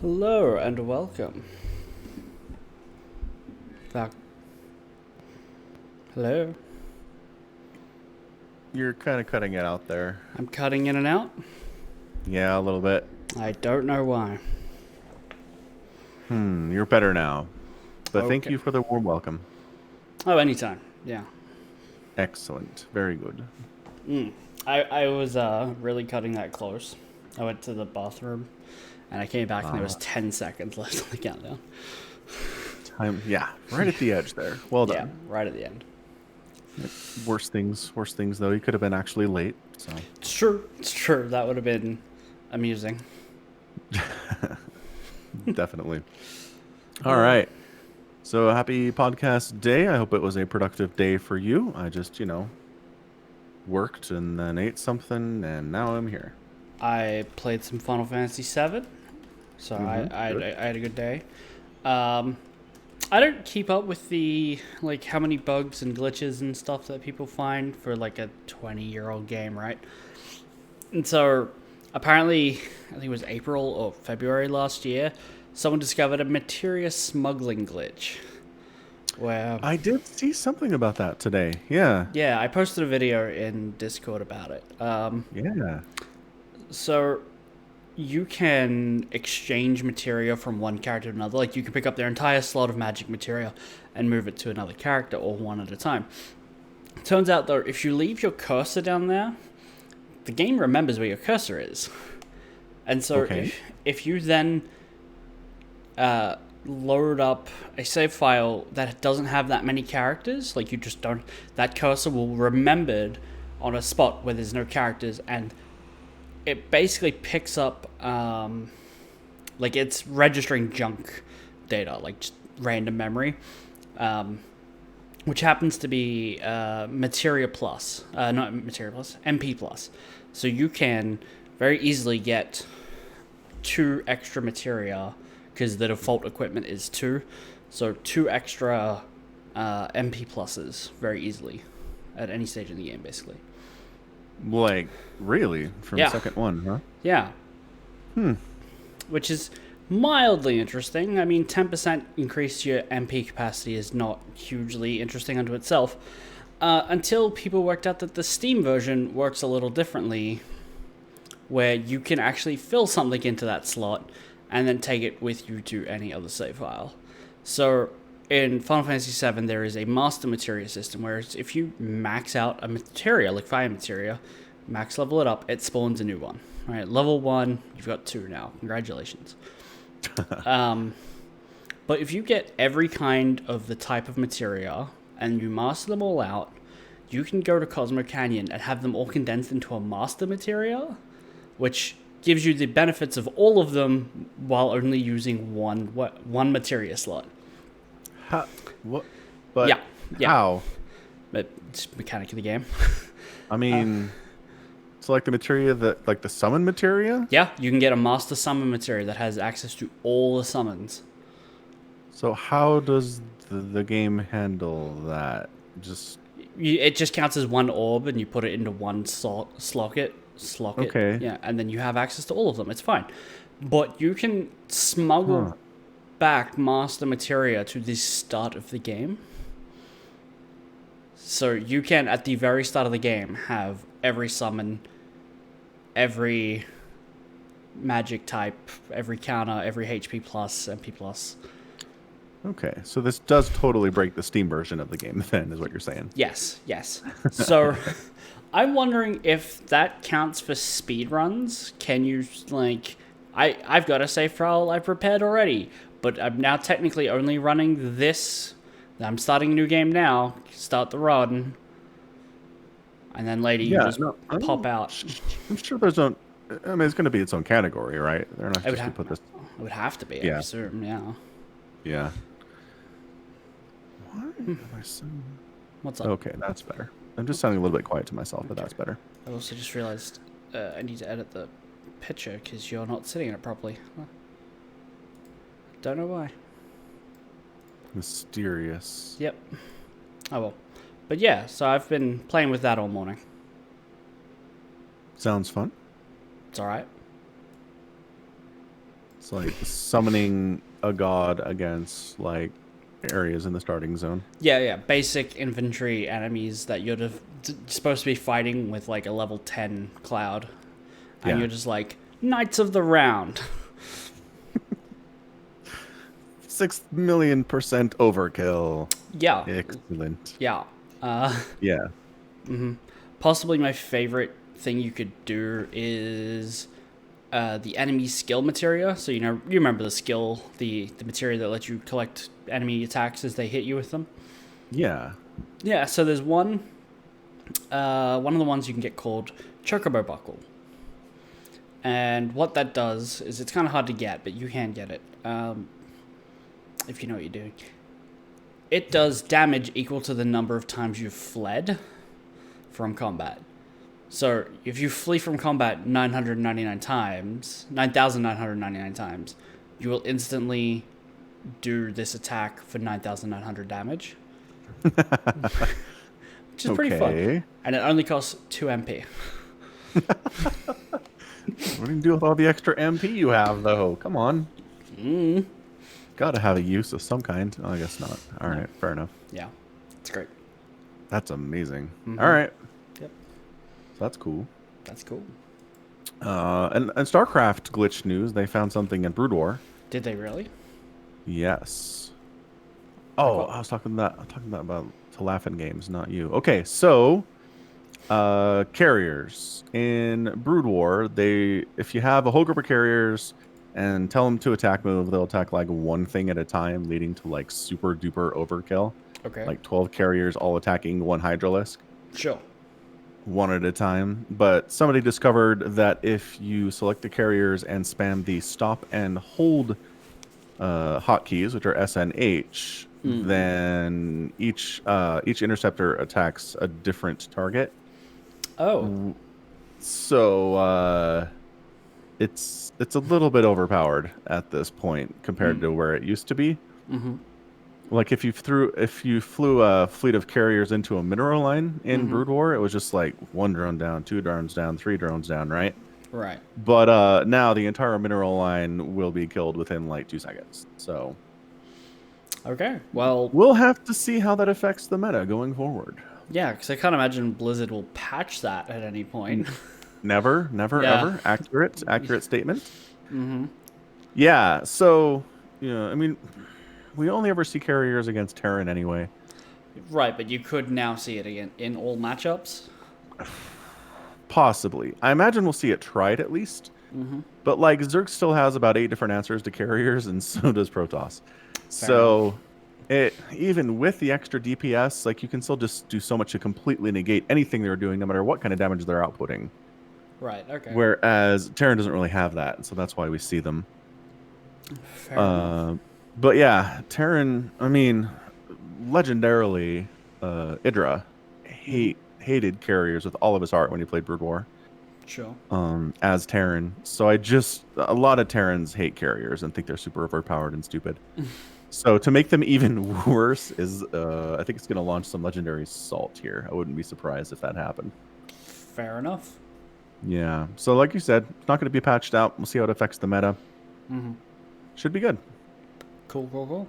Hello and welcome. Hello. You're kind of cutting it out there. I'm cutting in and out. Yeah, a little bit. I don't know why. You're better now. But thank Okay. you for the warm welcome. Oh, anytime. Yeah. Excellent. Very good. I was really cutting that close. I went to the bathroom and I came back and there was Uh, 10 seconds left on the countdown. Time, yeah, right at the edge there. Well Yeah, done. right at the end. Worst things though. You could have been actually late. So It's true. It's true. That would have been amusing. definitely. All right. So happy podcast day. I hope it was a productive day for you. I just, worked and then ate something and now I'm here. I played some Final Fantasy VII, so Good. I had a good day. Um, I don't keep up with the how many bugs and glitches and stuff that people find for like a 20-year-old game, right? And so apparently, I think it was April or February last year, someone discovered a materia smuggling glitch. Where I did see something about that today. Yeah. yeah, I posted a video in Discord about it. Yeah. So you can exchange materia from one character to another. Like you can pick up their entire slot of magic materia and move it to another character, or one at a time. Turns out though, if you leave your cursor down there, the game remembers where your cursor is. And so Okay. if you then load up a save file that doesn't have that many characters, like you just don't, that cursor will remembered on a spot where there's no characters, and it basically picks up like it's registering junk data, like just random memory, which happens to be Materia Plus, not Materia Plus, MP Plus. So you can very easily get 2 extra materia because the default equipment is 2. So 2 extra MP pluses very easily at any stage in the game, basically. Like, really? From Yeah, second one, huh? yeah. Hmm. Which is mildly interesting. I mean, 10% increase to your MP capacity is not hugely interesting unto itself, until people worked out that the Steam version works a little differently, where you can actually fill something into that slot and then take it with you to any other save file. So in Final Fantasy VII, there is a master materia system, where if you max out a materia, like fire materia, max level it up, it spawns a new one. All right, level 1, you've got 2 now. Congratulations. But if you get every kind of the type of materia and you master them all out, you can go to Cosmo Canyon and have them all condensed into a master materia, which gives you the benefits of all of them while only using one materia slot. How? What? But Yeah, yeah. how? But it's mechanic of the game. I mean, so like the materia that, like the summon materia. Yeah, you can get a master summon materia that has access to all the summons. So how does the game handle that? Just It just counts as one orb, and you put it into one slock it, okay. yeah, and then you have access to all of them. It's fine. But you can smuggle Huh. back master materia to the start of the game. So you can, at the very start of the game, have every summon, every magic type, every counter, every HP plus, MP plus. Okay. So this does totally break the Steam version of the game, then, is what you're saying. Yes, yes. So I'm wondering if that counts for speed runs. Can you I've got a save file I've prepared already, but I'm now technically only running this. I'm starting a new game now. Start the run, and then later you Yeah. just No. pop out. I'm sure there's no. I mean, it's going to be its own category, right? They're not It would just going have. to put this. It would have to be, I Yeah. assume. Yeah. Yeah. Why am I so? What's up? Okay, that's better. I'm just sounding a little bit quiet to myself, but that's better. I also just realized I need to edit the picture because you're not sitting in it properly. Don't know why. Mysterious. Yep. Oh well. But yeah, so I've been playing with that all morning. Sounds fun. It's alright. It's like summoning a god against like areas in the starting zone. Yeah. Basic infantry enemies that you're supposed to be fighting with like a level 10 cloud. And Yeah. you're just like, Knights of the Round. 6,000,000% overkill. Yeah. Excellent. Yeah. Yeah. Possibly my favorite thing you could do is the enemy skill materia. So, you remember the skill, the materia that lets you collect enemy attacks as they hit you with them? Yeah. Yeah, so there's one of the ones you can get called Chocobo Buckle. And what that does is it's kind of hard to get, but you can get it if you know what you're doing. It does damage equal to the number of times you've fled from combat. So if you flee from combat 999 times, 9,999 times, you will instantly do this attack for 9,900 damage. Which is pretty fun. And it only costs 2 MP. What do you do with all the extra MP you have, though? Come on. Gotta have a use of some kind. Oh, I guess not. All right, fair enough. Yeah, it's great. That's amazing. All right. Yep. So that's cool. That's cool. And StarCraft glitch news, they found something in Brood War. Did they really? Yes. Oh, I was talking about to laugh in games, not you. Okay, so carriers in Brood War, if you have a whole group of carriers and tell them to attack move, they'll attack like one thing at a time, leading to like super duper overkill. Okay. Like 12 carriers all attacking one Hydralisk. Sure. One at a time. But somebody discovered that if you select the carriers and spam the stop and hold hotkeys, which are S and H, then each interceptor attacks a different target. Oh. So it's a little bit overpowered at this point compared to where it used to be. Like if you flew a fleet of carriers into a mineral line in Brood War, it was just like 1 drone down, 2 drones down, 3 drones down, right? Right. But now the entire mineral line will be killed within like 2 seconds. So okay, well, we'll have to see how that affects the meta going forward. Yeah, because I can't imagine Blizzard will patch that at any point. Never, ever. Accurate statement. Yeah. So I mean, we only ever see carriers against Terran anyway. Right, but you could now see it again in all matchups. Possibly. I imagine we'll see it tried at least. But like Zerg still has about 8 different answers to carriers, and so does Protoss. So even with the extra DPS, like you can still just do so much to completely negate anything they're doing, no matter what kind of damage they're outputting. Right. Okay. Whereas Terran doesn't really have that, so that's why we see them. Fair enough. But yeah, Terran. I mean, legendarily, Idra hated carriers with all of his heart when he played Brood War. Sure. As Terran. So a lot of Terrans hate carriers and think they're super overpowered and stupid. So to make them even worse is, I think it's going to launch some legendary salt here. I wouldn't be surprised if that happened. Fair enough. Yeah. So like you said, it's not going to be patched out. We'll see how it affects the meta. Should be good. Cool.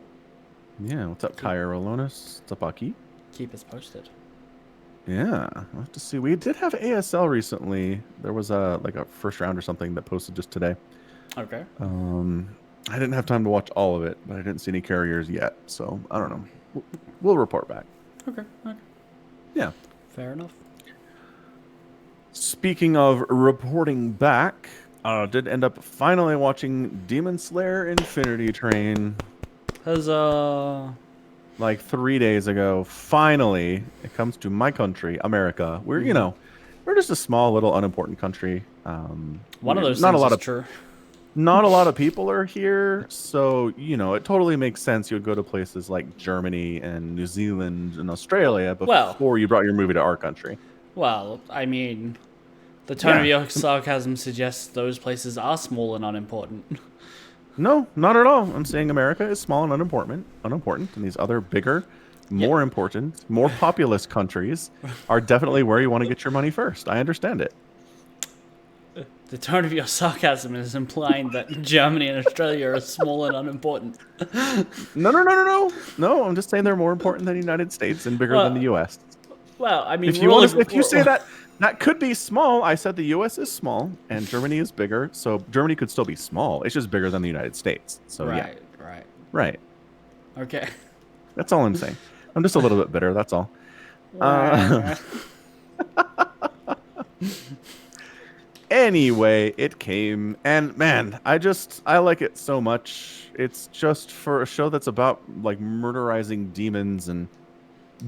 Yeah. What's up, Kaya Rolonis? What's up, Aki? Keep us posted. Yeah, we'll have to see. We did have ASL recently. There was a first round or something that posted just today. Okay. I didn't have time to watch all of it, but I didn't see any carriers yet, so I don't know. We'll report back. Okay. Yeah. Fair enough. Speaking of reporting back, did end up finally watching Demon Slayer Infinity Train. Huzzah! Like 3 days ago, finally, it comes to my country, America. We're, we're just a small, little, unimportant country. One of those things is true. Not a lot of people are here, so, it totally makes sense you would go to places like Germany and New Zealand and Australia before you brought your movie to our country. Well, I mean, the tone of your sarcasm suggests those places are small and unimportant. No, not at all. I'm saying America is small and unimportant, and these other bigger, more important, more populous countries are definitely where you want to get your money first. I understand it. The tone of your sarcasm is implying that Germany and Australia are small and unimportant. No, I'm just saying they're more important than the United States and bigger than the Well, U.S. well, I mean, If you say that that could be small, I said the U.S. is small and Germany is bigger, so Germany could still be small. It's just bigger than the United States. So yeah, right. Okay. That's all I'm saying. I'm just a little bit bitter. That's all. Right. Anyway, it came, and man, I like it so much. It's just for a show that's about like murderizing demons and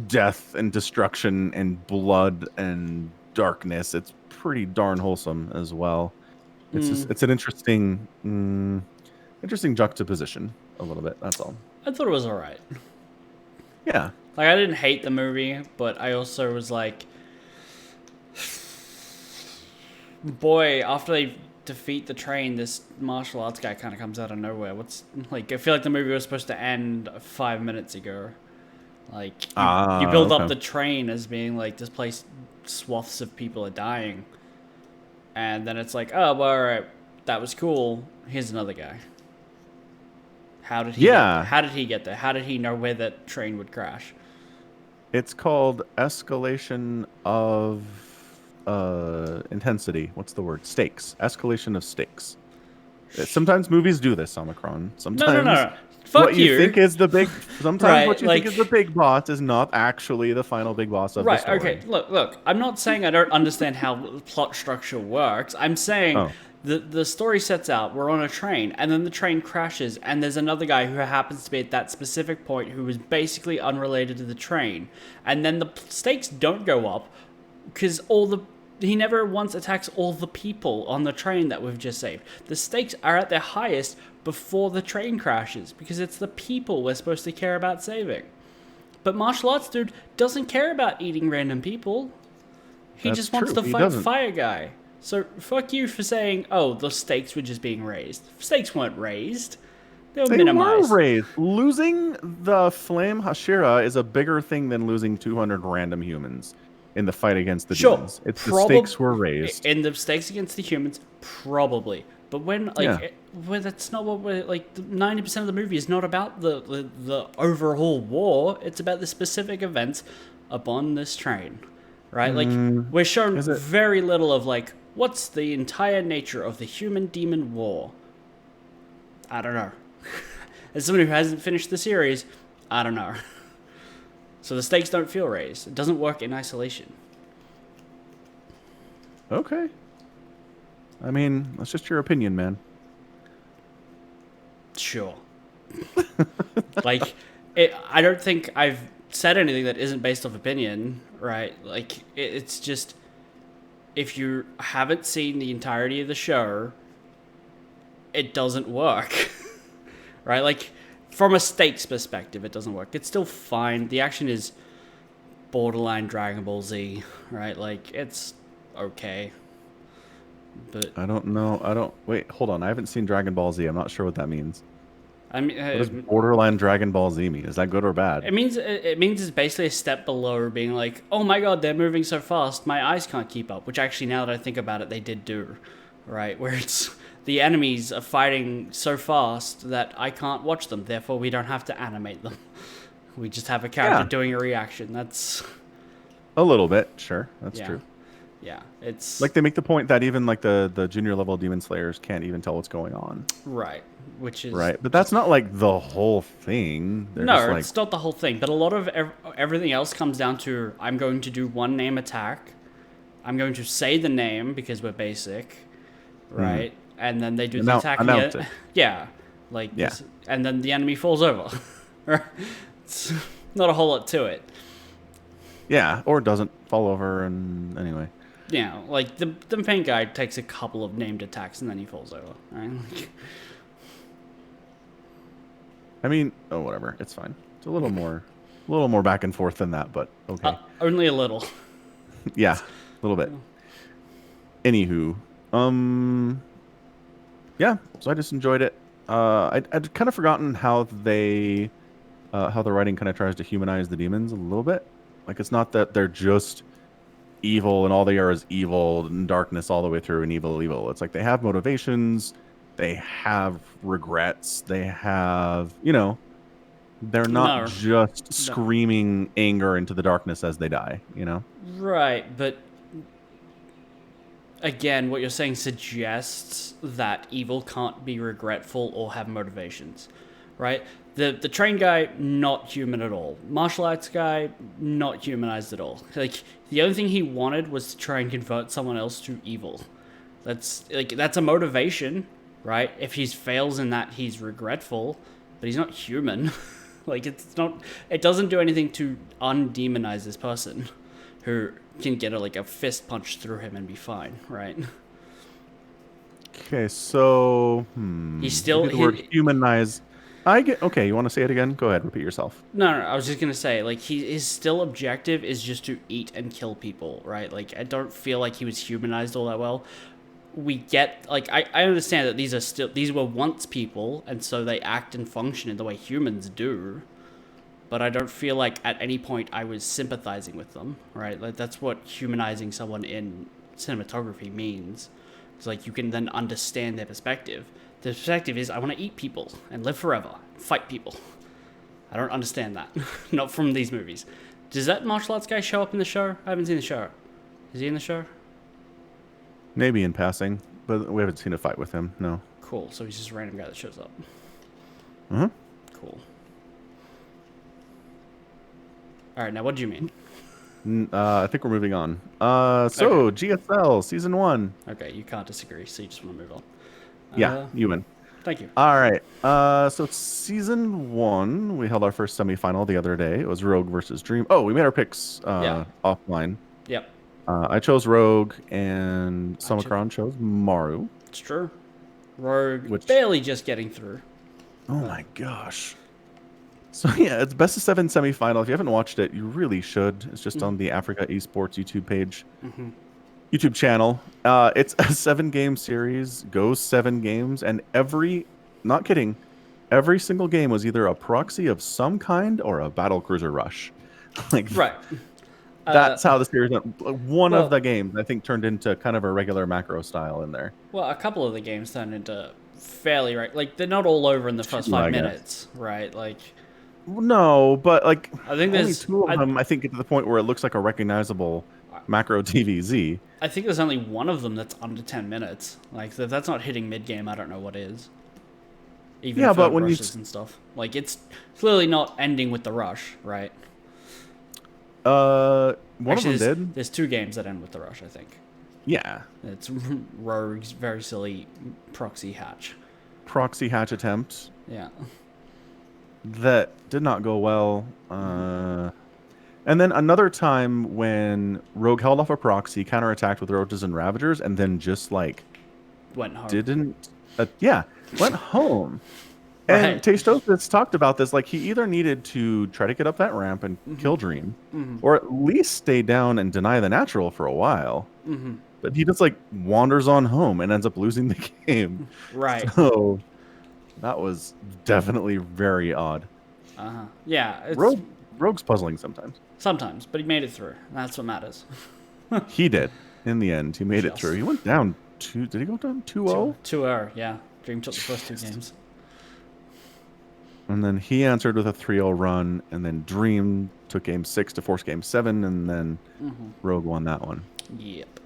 death and destruction and blood and darkness. It's pretty darn wholesome as well. It's just it's an interesting juxtaposition a little bit. That's all. I thought it was alright. Yeah. Like, I didn't hate the movie, but I also was like, boy, after they defeat the train, this martial arts guy kind of comes out of nowhere. I feel like the movie was supposed to end 5 minutes ago. Like, you build up the train as being like, this place, swaths of people are dying. And then it's like, oh, well, alright, that was cool. Here's another guy. How did he get there? How did he know where that train would crash? It's called escalation of intensity. What's the word? Stakes. Escalation of stakes. Sometimes movies do this, Omicron. Sometimes No. Fuck what you think is the big. Sometimes what you like, think is the big boss is not actually the final big boss of the story. Okay. Look. I'm not saying I don't understand how plot structure works. I'm saying the story sets out. We're on a train, and then the train crashes, and there's another guy who happens to be at that specific point who is basically unrelated to the train, and then the stakes don't go up because he never once attacks all the people on the train that we've just saved. The stakes are at their highest before the train crashes because it's the people we're supposed to care about saving. But martial arts dude doesn't care about eating random people. He just wants to fight Fire Guy. So fuck you for saying, oh, the stakes were just being raised. Stakes weren't raised. They were minimized. Were raised. Losing the Flame Hashira is a bigger thing than losing 200 random humans in the fight against the demons. The stakes were raised. In the stakes against the humans, probably. But when when that's not what we're 90% of the movie is not about the overall war. It's about the specific events upon this train, right? We're shown very little of what's the entire nature of the human-demon war. I don't know. As someone who hasn't finished the series, I don't know. So the stakes don't feel raised. It doesn't work in isolation. Okay. I mean, that's just your opinion, man. Sure. I don't think I've said anything that isn't based off opinion, right? It's just, if you haven't seen the entirety of the show, it doesn't work. Right? From a stakes perspective, it doesn't work. It's still fine. The action is borderline Dragon Ball Z, right? It's okay. But I don't know. Wait, hold on. I haven't seen Dragon Ball Z. I'm not sure what that means. I mean, what does borderline Dragon Ball Z mean? Is that good or bad? It means it's basically a step below being like, oh my god, they're moving so fast, my eyes can't keep up. Which actually, now that I think about it, they did do, right? Where it's the enemies are fighting so fast that I can't watch them. Therefore, we don't have to animate them. We just have a character doing a reaction. That's a little bit, sure. That's true. Yeah, it's they make the point that even the junior level demon slayers can't even tell what's going on. Right, which is right, but that's not the whole thing. No, it's not the whole thing. But a lot of everything else comes down to, I'm going to do one name attack. I'm going to say the name because we're basic, right? And then they do the attack. And then the enemy falls over. It's not a whole lot to it. Yeah, or doesn't fall over, and anyway. Yeah, the paint guy takes a couple of named attacks and then he falls over. Right? I mean, whatever. It's fine. It's a little more back and forth than that, but okay. Only a little. Yeah, a little bit. Anywho, yeah. So I just enjoyed it. I'd kind of forgotten how the writing kind of tries to humanize the demons a little bit. It's not that they're just evil and all they are is evil and darkness all the way through and evil. It's like they have motivations, they have regrets, they have, they're not No, just no. screaming anger into the darkness as they die, Right, but again, what you're saying suggests that evil can't be regretful or have motivations, right? The train guy, not human at all. Martial arts guy, not humanized at all. Like, the only thing he wanted was to try and convert someone else to evil. That's a motivation, right? If he fails in that, he's regretful, but he's not human. It doesn't do anything to undemonize this person who can get a fist punch through him and be fine, right? Okay, so He's still maybe the word humanize. I get okay. You want to say it again? Go ahead, repeat yourself. no. I was just gonna say, his still objective is just to eat and kill people, right? Like, I don't feel like he was humanized all that well. We get I understand that these were once people, and so they act and function in the way humans do. But I don't feel like at any point I was sympathizing with them, right? Like, that's what humanizing someone in cinematography means. It's like you can then understand their perspective. The perspective is, I want to eat people and live forever, fight people. I don't understand that. Not from these movies. Does that martial arts guy show up in the show? I haven't seen the show. Is he in the show? Maybe in passing, but we haven't seen a fight with him. No. Cool. So he's just a random guy that shows up. Uh-huh. Cool. All right, now what do you mean? I think we're moving on. GSL Season 1. Okay, you can't disagree, so you just want to move on. Yeah, you win. Thank you. All right. So Season 1, we held our first semifinal the other day. It was Rogue versus Dream. Oh, we made our picks offline. Yep. I chose Rogue, and Summacron chose Maru. It's true. Rogue barely just getting through. Oh my gosh. So yeah, it's best of 7 semifinal. If you haven't watched it, you really should. It's just on the Africa Esports YouTube page, YouTube channel. It's a 7-game series, goes 7 games, and not kidding, every single game was either a proxy of some kind or a battlecruiser rush. Right. That's how the series went. One of the games, I think, turned into kind of a regular macro style in there. Well, a couple of the games turned into fairly they're not all over in the first 5 minutes, right? No, but I think there's only 2 of them. I think get to the point where it looks like a recognizable macro TVZ. I think there's only one of them that's under 10 minutes. If that's not hitting mid game, I don't know what is. Even but when rushes and stuff, it's clearly not ending with the rush, right? One of them did. There's 2 games that end with the rush, I think. Yeah. It's Rogue's very silly proxy hatch. Proxy hatch attempt. Yeah. That did not go well. And then another time when Rogue held off a proxy, counterattacked with Roaches and Ravagers, and then just went home. Went home. Right. And Tastosis talked about this. He either needed to try to get up that ramp and kill Dream, or at least stay down and deny the natural for a while. But he just wanders on home and ends up losing the game. Right. So that was definitely very odd. Yeah. Rogue's puzzling sometimes. Sometimes, but he made it through. That's what matters. He did. In the end, he made it through. He went down 2. Did he go down 2-0? 2-0, yeah. Dream took the first 2 games. And then he answered with a 3-0 run, and then Dream took game 6 to force game 7, and then Rogue won that one. Yep.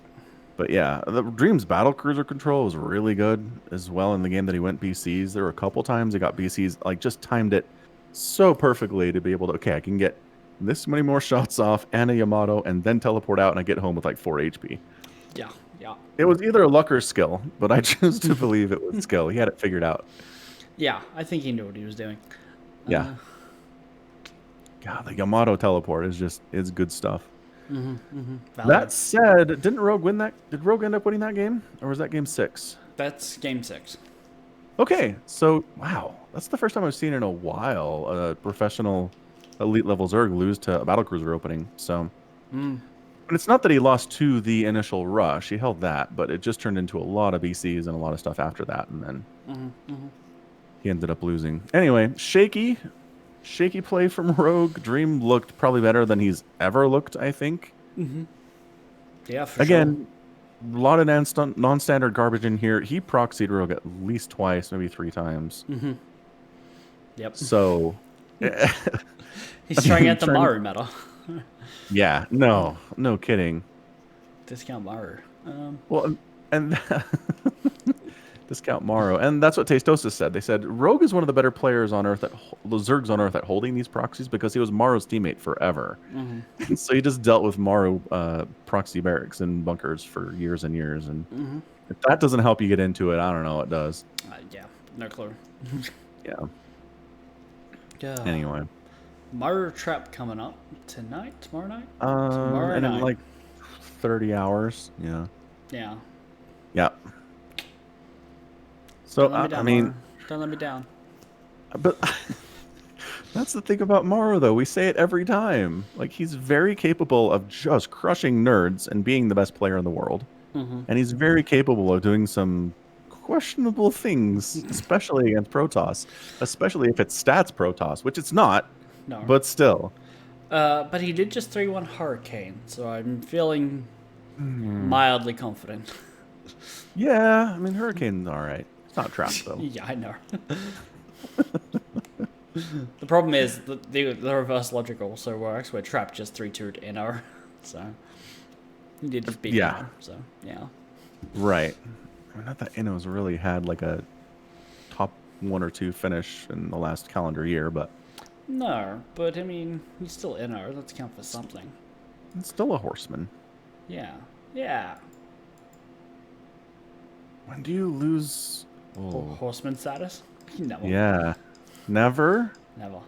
But yeah, the Dream's battle cruiser control was really good as well in the game that he went BCs. There were a couple times he got BCs, just timed it so perfectly to be able to, I can get this many more shots off and a Yamato and then teleport out and I get home with 4 HP. Yeah. It was either a luck or skill, but I choose to believe it was skill. He had it figured out. Yeah, I think he knew what he was doing. Yeah. God, the Yamato teleport is good stuff. That said, didn't Rogue win that? Did Rogue end up winning that game? Or was that game 6? That's game 6. Okay, so, wow. That's the first time I've seen in a while a professional elite level Zerg lose to a battlecruiser opening. So, and it's not that he lost to the initial rush. He held that, but it just turned into a lot of BCs and a lot of stuff after that. And then he ended up losing. Anyway, shaky play from Rogue. Dream looked probably better than he's ever looked, I think. Yeah, for Again, a lot of non-standard garbage in here. He proxied Rogue at least twice, maybe 3 times. sure. Yep. So, I He's trying to mean, get the Maru meta. yeah, no kidding. Discount Maru. Well, and discount Morrow, and that's what Tastosis said. They said Rogue is one of the better players on Earth the Zergs on Earth at holding these proxies because he was Morrow's teammate forever. And so he just dealt with Morrow proxy barracks and bunkers for years and years. And if that doesn't help you get into it, I don't know what does. Yeah, no clue. Yeah. Yeah. Anyway. Maru Trap coming up tonight, tomorrow night? Tomorrow and in like 30 hours. Yeah. Yeah. Yeah. So, Don't let me down, I mean... Maru. Don't let me down. But that's the thing about Morrow, though. We say it every time. Like, he's very capable of just crushing nerds and being the best player in the world. And he's very capable of doing some questionable things, especially against Protoss. Especially if it's stats Protoss, which it's not. No. But still. But he did just 3-1 Hurricane, so I'm feeling mildly confident. Yeah, I mean, Hurricane's all right. It's not trapped, though. Yeah, I know. The problem is that the reverse logic also works, where Trap just 3-2'd Inno, so he did just beat Inno, so yeah. Right. I mean, not that Inno's really had like a top 1 or 2 finish in the last calendar year, but... No, but I mean, he's still Inno, let's count for something. It's still a horseman. Yeah. Yeah. When do you lose... Horseman status? Never. Yeah. Never? Never.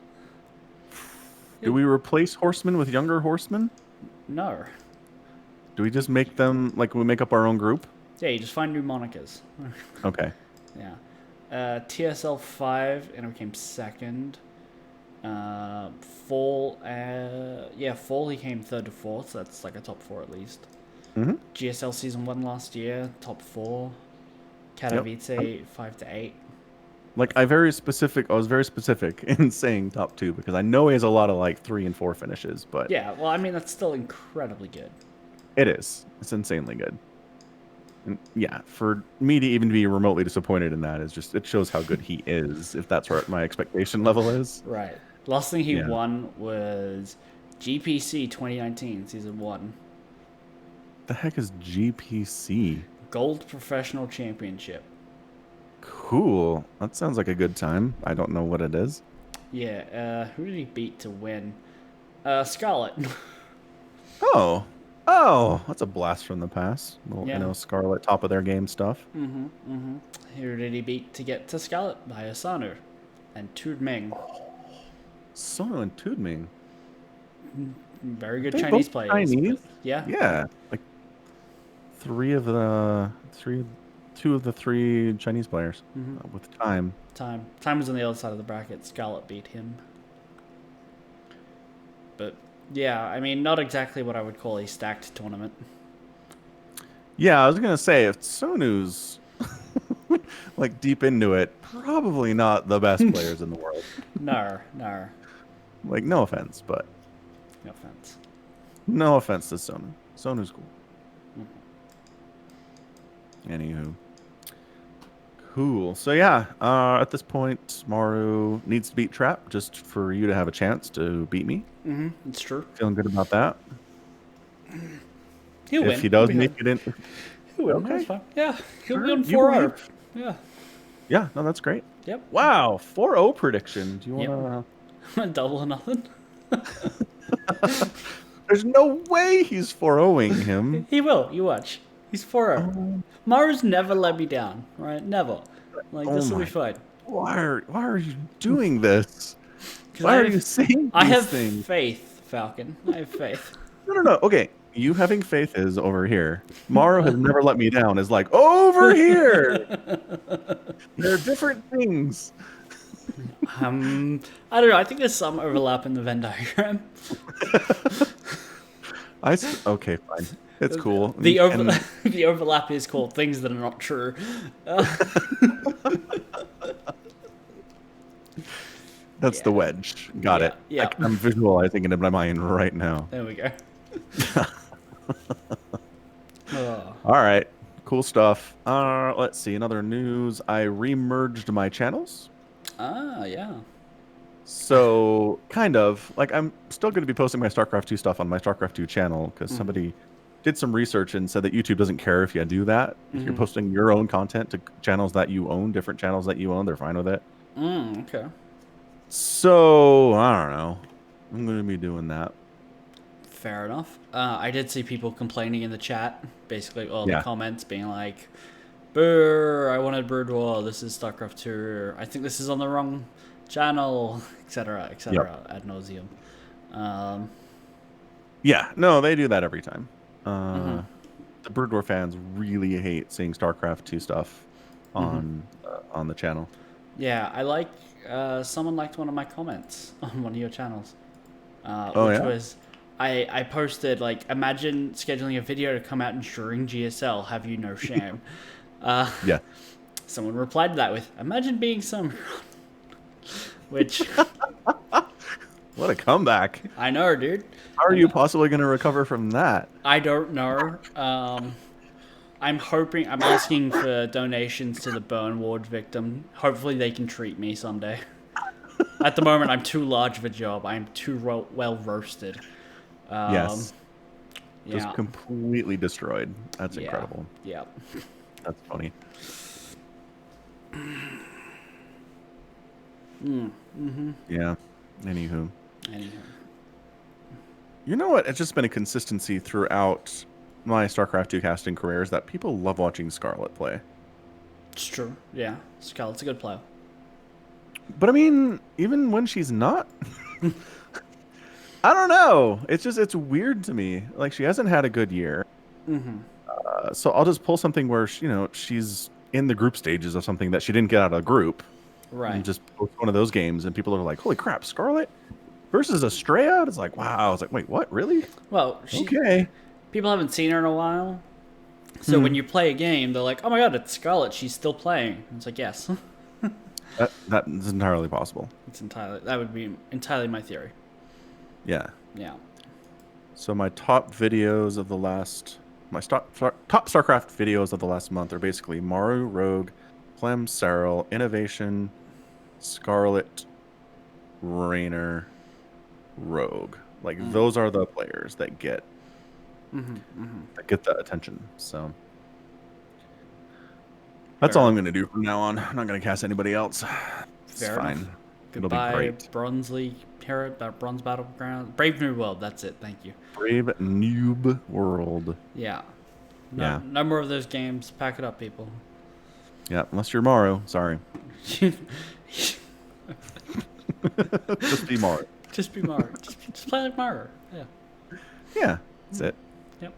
Do we replace horsemen with younger horsemen? No. Do we just make them, like, we make up our own group? Yeah, you just find new monikers. Okay. Yeah. TSL 5, and it came second. Fall, Fall, he came 3rd to 4th, so that's like a top 4 at least. GSL Season 1 last year, top 4. Katowice, 5 to 8. Like, I was very specific in saying top 2, because I know he has a lot of, like, 3 and 4 finishes, but... Yeah, well, I mean, that's still incredibly good. It is. It's insanely good. And yeah, for me to even be remotely disappointed in that is just, it shows how good he is, if that's where my expectation level is. Right. Last thing he won was GPC 2019, Season 1. The heck is GPC? Gold Professional Championship. Cool. That sounds like a good time. I don't know what it is. Yeah, who did he beat to win? Scarlet. Oh, that's a blast from the past. Little, Yeah. Scarlet, top of their game stuff. Who did he beat to get to Scarlet? By Asanu and Tudming. Sonu and Tudming. Very good They're Chinese both players. Chinese? Yeah. Yeah. Like, two of the 3 Chinese players with time. Time was on the other side of the bracket. Scarlet beat him. But yeah, I mean, not exactly what I would call a stacked tournament. Yeah, I was gonna say, if Sonu's like deep into it, probably not the best players in the world. No. Like, no offense, but No offense. no offense to Sonu. Sonu's cool. Anywho. Cool. So yeah, at this point, Maru needs to beat Trap just for you to have a chance to beat me. It's true. Feeling good about that. He'll win. If he does make it in... He'll win. Okay. That's fine. Yeah, he'll Sure, be on you 4-0. believe. Yeah. Yeah, no, that's great. Yep. Wow, 4-0 prediction. Do you want to... Double or nothing. There's no way he's 4-0ing him. He will. You watch. He's 4-0. Maru's never let me down. Right? Never. Like, this will be fine. Why are you doing this? Why are you saying I these have things? faith, Falcon. I have faith. No. Okay, you having faith is over here. Maru has never let me down is like, over here! They're different things. I don't know. I think there's some overlap in the Venn diagram. Okay, fine. It's cool. The overlap is called things that are not true. That's the wedge. Got it. Yeah. I'm visualizing it in my mind right now. There we go. Oh. All right. Cool stuff. Let's see. Another news. I remerged my channels. Ah, yeah. So, kind of like I'm still going to be posting my StarCraft 2 stuff on my StarCraft 2 channel because Mm-hmm. somebody did some research and said that YouTube doesn't care if you do that. If you're Mm-hmm. posting your own content to channels that you own, different channels that you own, they're fine with it. Okay. So, I don't know. I'm going to be doing that. Fair enough. I did see people complaining in the chat, basically all the Yeah. comments being like, "Brr, I wanted Brood War. This is StarCraft 2. I think this is on the wrong channel," etc., Yep. etc. ad nauseum. Um, Yeah. No, they do that every time. mhm. The Bird War fans really hate seeing StarCraft 2 stuff on the channel. Yeah, I like. Someone liked one of my comments on one of your channels, Oh which yeah? was, I posted like, imagine scheduling a video to come out during GSL. Have you no shame? Uh, Yeah. Someone replied to that with, imagine being some, which What a comeback. I know, dude. How are you And possibly going to recover from that? I don't know. I'm hoping, I'm asking for donations to the burn ward victim. Hopefully they can treat me someday. At the moment, I'm too large of a job. I'm too well roasted. Um, Yes. Just yeah, completely destroyed. That's yeah, incredible. yeah. That's funny. Yeah. Anywho. Anywho, You know what? It's just been a consistency throughout my StarCraft 2 casting career is that people love watching Scarlet play. it's true. Yeah, Scarlet's a good player. But I mean, even when she's not, I don't know. It's weird to me. Like she hasn't had a good year. So I'll just pull something where she's in the group stages of something that she didn't get out of the group, and Right. just post one of those games, and people are like, "Holy crap, Scarlet versus Estrella!" It's like, wow. I was like, "Wait, what? Really? Well, Okay." people haven't seen her in a while, so Hmm. when you play a game, they're like, "Oh my god, it's Scarlet. She's still playing." And it's like, yes, That is entirely possible. that would be entirely my theory. Yeah. Yeah. So my top videos of the last, top StarCraft videos of the last month are basically Maru, Rogue, Clem, Serral, Innovation, Scarlet, Rainer, Rogue. Like those are the players that get the attention. So that's Fair all I'm enough. going to do from now on. I'm not going to cast anybody else. It's Fair enough. fine. It'll be Goodbye, great. Bronze League hero, Bronze Battleground, Brave New World. That's it. Thank you. Brave Noob World. Yeah. No, Yeah. no more of those games. Pack it up, people. Yeah. Unless you're Maru. Sorry. Just be Maru. Just be Mario. Just play like Mario. Yeah. Yeah. That's it. Yep.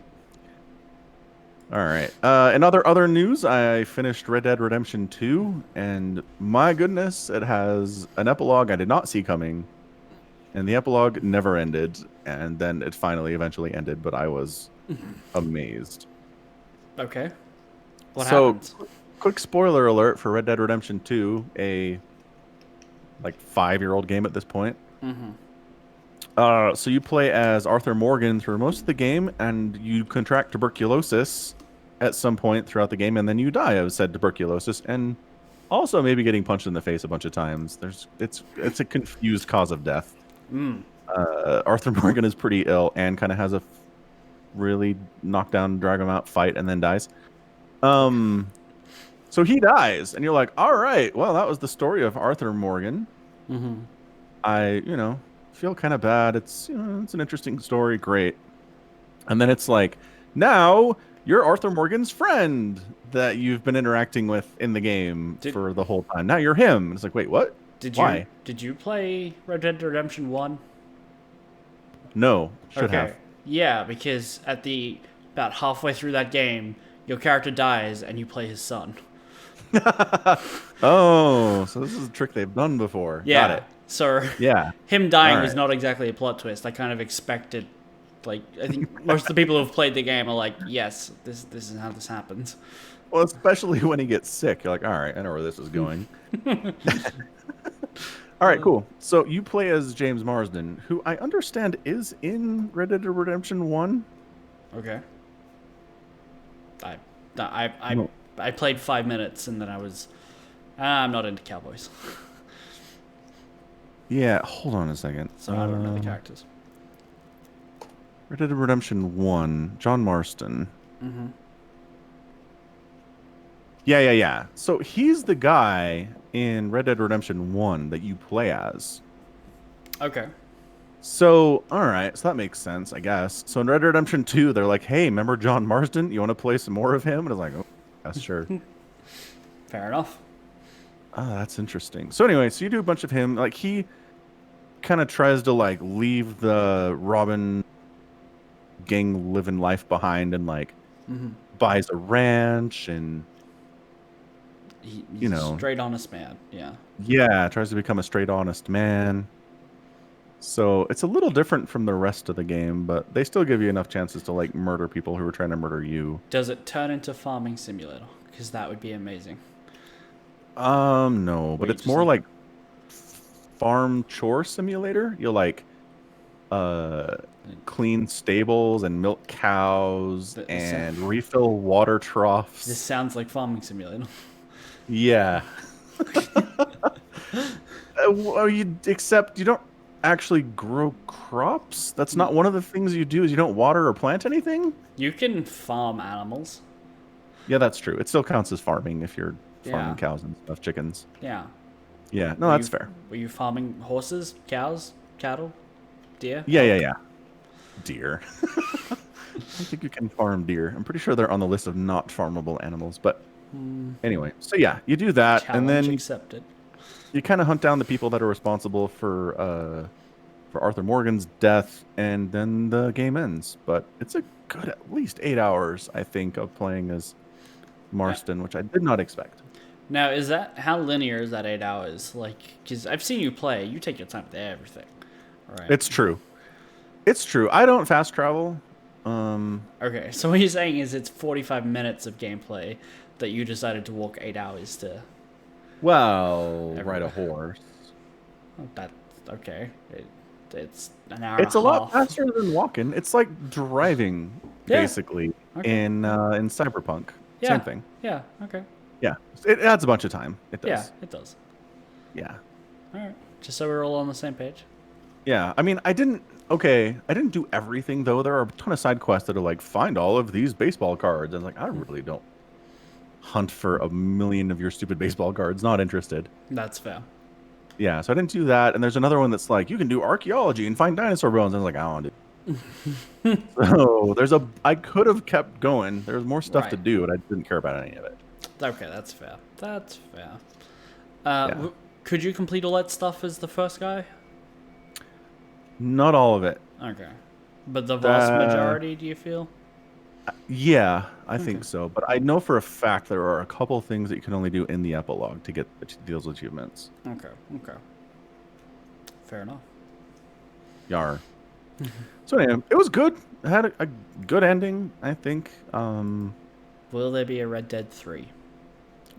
All right. In other news, I finished Red Dead Redemption 2, and my goodness, it has an epilogue I did not see coming, and the epilogue never ended, and then it eventually ended, but I was amazed. Okay. What So, happens? quick spoiler alert for Red Dead Redemption 2, a like 5-year-old game at this point. So you play as Arthur Morgan through most of the game, and you contract tuberculosis at some point throughout the game, and then you die of said tuberculosis, and also maybe getting punched in the face a bunch of times. It's a confused cause of death. Arthur Morgan is pretty ill and kind of has a really knockdown, drag him out fight, and then dies. So he dies, and you're like, all right, well, that was the story of Arthur Morgan. I feel kind of bad. It's it's an interesting story, great. And then it's like, now you're Arthur Morgan's friend that you've been interacting with in the game Did for the whole time. Now you're him. And it's like, wait, what? did Why? you play Red Dead Redemption 1? No, should Okay. have. Yeah, because about halfway through that game, your character dies and you play his son. Oh, so this is a trick they've done before. Yeah. Got it. So Yeah. him dying All was right. not exactly a plot twist. I kind of expected, like, I think most of the people who've played the game are like, yes, this is how this happens. Well, especially when he gets sick. You're like, all right, I know where this is going. All right, cool. So you play as James Marsden, who I understand is in Red Dead Redemption 1. Okay. No. I played 5 minutes and then I was, I'm not into cowboys. Yeah, hold on a second. So I don't know the characters. Red Dead Redemption 1, John Marston. Mm-hmm. Yeah. So he's the guy in Red Dead Redemption 1 that you play as. Okay. So, all right. So that makes sense, I guess. So in Red Dead Redemption 2, they're like, hey, remember John Marston? You want to play some more of him? And it's like, oh, that's sure. Fair enough. Ah, that's interesting. So anyway, so you do a bunch of him. Like, he kind of tries to, like, leave the Robin gang living life behind and, like, buys a ranch and He's a straight honest man. yeah, tries to become a straight honest man. So it's a little different from the rest of the game, but they still give you enough chances to like murder people who are trying to murder you. Does it turn into farming simulator? Because that would be amazing. No, but it's more like farm chore simulator. You'll like clean stables and milk cows and refill water troughs. This sounds like farming simulator. Yeah. Except you don't actually grow crops. That's not one of the things you do. Is you don't water or plant anything. You can farm animals. Yeah, that's true. It still counts as farming if you're farming cows and stuff, chickens. Yeah. Yeah. No, that's fair. Were you farming horses, cows, cattle, deer? Yeah. Deer. I don't think you can farm deer. I'm pretty sure they're on the list of not farmable animals. But anyway, so yeah, you do that, Challenge and then accepted. You kind of hunt down the people that are responsible for Arthur Morgan's death, and then the game ends. But it's a good at least 8 hours, I think, of playing as Marston, which I did not expect. Now, how linear is that 8 hours? Like, because I've seen you play, you take your time with everything. Right. It's true. I don't fast travel. Okay, so what you're saying is it's 45 minutes of gameplay that you decided to walk 8 hours to. Well, ride a horse. That's okay. It's an hour. It's a lot faster than walking. It's like driving, basically, in Cyberpunk. Yeah. Same thing. Yeah. Okay. Yeah, it adds a bunch of time. It does. Yeah, it does. Yeah. All right. Just so we're all on the same page. Yeah. I mean, I didn't do everything though. There are a ton of side quests that are like find all of these baseball cards, and like I really don't hunt for a million of your stupid baseball cards. Not interested. That's fair. Yeah, so I didn't do that. And there's another one that's like you can do archaeology and find dinosaur bones. And I was like, I don't want to. So I could have kept going. There's more stuff to do, and I didn't care about any of it. Okay, that's fair. Could you complete all that stuff as the first guy? Not all of it. Okay, but the vast majority, do you feel? Yeah, I think so. But I know for a fact there are a couple things that you can only do in the epilogue to get those achievements. Okay. Fair enough. Yar. So anyway, it was good. It had a good ending, I think. Will there be a Red Dead 3?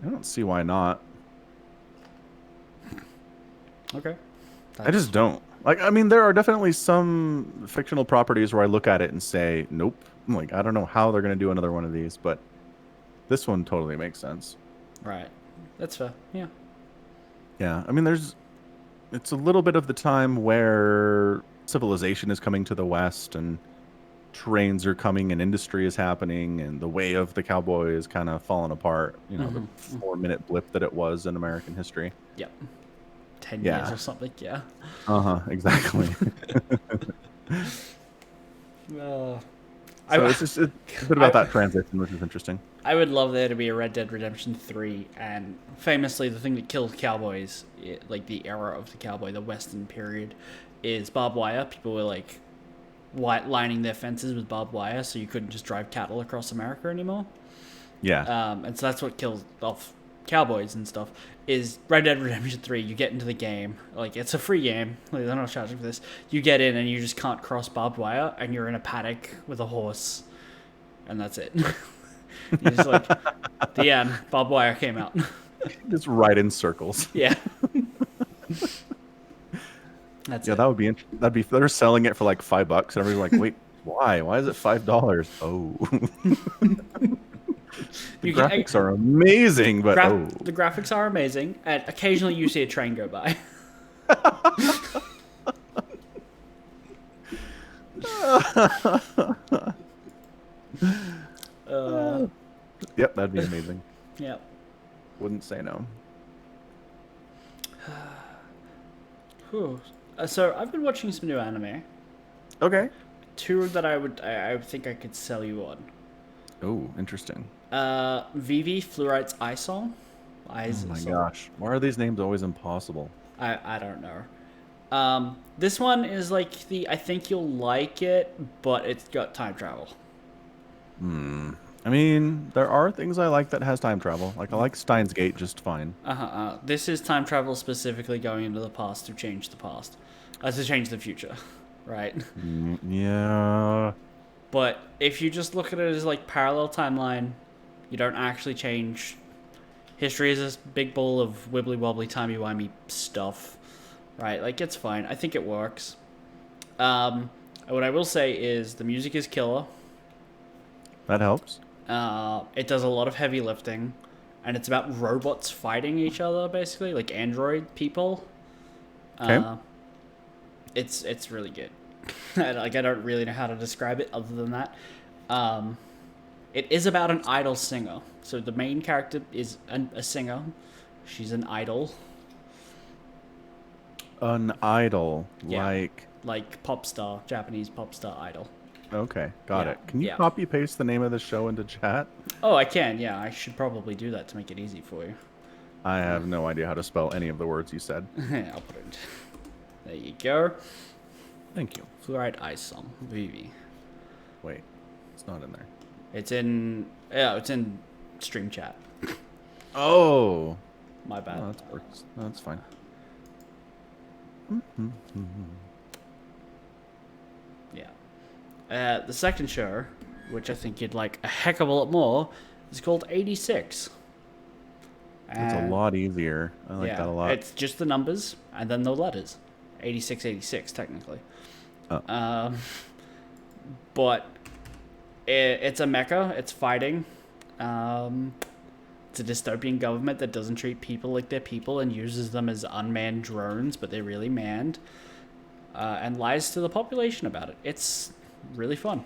I don't see why not. Okay. I just don't. Like, I mean, there are definitely some fictional properties where I look at it and say, nope. I'm like, I don't know how they're going to do another one of these, but this one totally makes sense. Right. That's fair. Yeah. Yeah. I mean, it's a little bit of the time where civilization is coming to the West and trains are coming and industry is happening and the way of the cowboy is kind of falling apart. You know, the 4-minute blip that it was in American history. Yep. 10 years or something. Yeah. Exactly. So it's just a bit about that transition, which is interesting. I would love there to be a Red Dead Redemption 3, and famously the thing that killed cowboys, like the era of the cowboy, the Western period, is barbed wire. People were like lining their fences with barbed wire so you couldn't just drive cattle across America anymore. Yeah. And so that's what killed off cowboys and stuff. Is Red Dead Redemption 3, you get into the game, like it's a free game, like they're not charging for this, you get in and you just can't cross barbed wire and you're in a paddock with a horse and that's it. You're just like, the end, barbed wire came out. Just ride in circles. Yeah. That's it. That would be they're selling it for like $5 and everybody's like, wait, why is it $5? Oh. The You can, graphics are amazing, but the graphics are amazing, and occasionally you see a train go by. Yep, that'd be amazing. Yeah. Wouldn't say no. Whew. So I've been watching some new anime. Okay. Two that I would think I could sell you on. Oh, interesting. Vivi Fluorite's Eye Song. Oh my gosh. Why are these names always impossible? I don't know. This one is like I think you'll like it, but it's got time travel. I mean, there are things I like that has time travel. Like I like Steins Gate just fine. This is time travel specifically going into the past to change the past, to change the future, right? Yeah. But if you just look at it as like parallel timeline, you don't actually change. History is this big ball of wibbly wobbly timey wimey stuff, right? Like it's fine. I think it works. What I will say is the music is killer. That helps. It does a lot of heavy lifting, and it's about robots fighting each other, basically, like android people. Okay. It's really good. I don't really know how to describe it other than that. It is about an idol singer. So the main character is a singer. She's an idol. An idol, Yeah. Like pop star, Japanese pop star idol. Okay, got Yeah, it. Can you yeah. copy paste the name of the show into chat? Oh, I can. Yeah, I should probably do that to make it easy for you. I have no idea how to spell any of the words you said. I'll put it. There you go. Thank you. Fluorite Ice Song, Vivi. Wait, it's not in there. It's in stream chat. Oh, My bad. oh that works. No, that's fine. Yeah. The second show, which I think you'd like a heck of a lot more, is called 86. It's a lot easier. I like that a lot. It's just the numbers and then the letters. 86, 86, technically. Oh. But it's a mecha. It's fighting. It's a dystopian government that doesn't treat people like they're people and uses them as unmanned drones, but they're really manned. And lies to the population about it. It's really fun.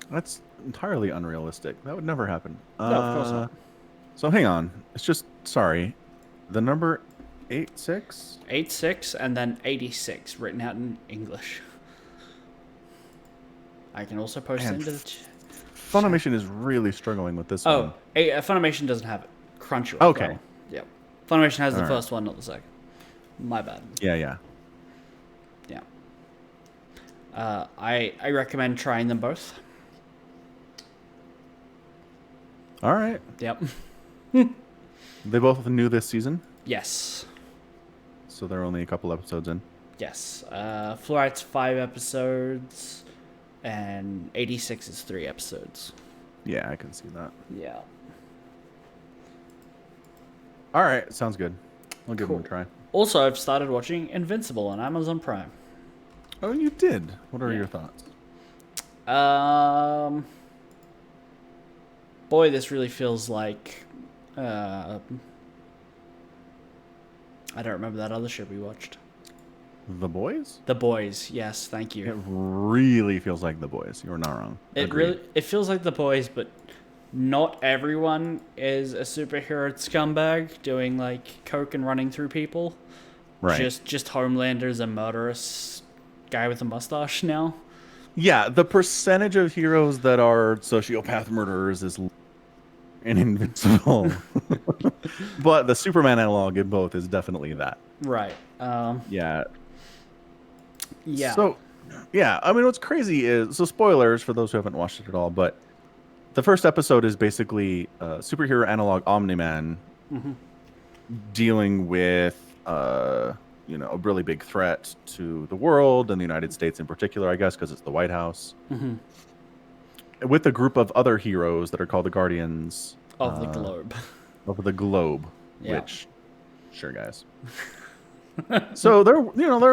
That's entirely unrealistic. That would never happen. No, of course not. So hang on. It's just, sorry. The number 86? 86 and then 86 written out in English. I can also post it into the Funimation is really struggling with this one. Funimation doesn't have it. Crunchyroll. Okay. Though. Yep. Funimation has the All right. first one, not the second. My bad. Yeah. Yeah. I recommend trying them both. All right. Yep. They both new this season, Yes. so they're only a couple episodes in. Yes. Fluorite's 5 episodes, and 86 is 3 episodes. Yeah, I can see that. Yeah. All right, sounds good. I'll give them Cool. a try. Also, I've started watching Invincible on Amazon Prime. Oh, you did. What are Yeah. your thoughts? Boy, this really feels like. I don't remember that other show we watched. The Boys? The Boys. Yes, thank It you. really feels like The Boys. You're not wrong. Agreed. It feels like The Boys, but not everyone is a superhero scumbag doing like coke and running through people. Right. Just Homelander's a murderous guy with a mustache now. Yeah, the percentage of heroes that are sociopath murderers is and Invincible. But the Superman analog in both is definitely that. Right. Yeah. Yeah. So, yeah, I mean, what's crazy is, so spoilers for those who haven't watched it at all, but the first episode is basically superhero analog Omni-Man dealing with, a really big threat to the world and the United States in particular, I guess, because it's the White House. With a group of other heroes that are called the Guardians of the Globe. of the Globe, Yeah. which, sure, guys. So they're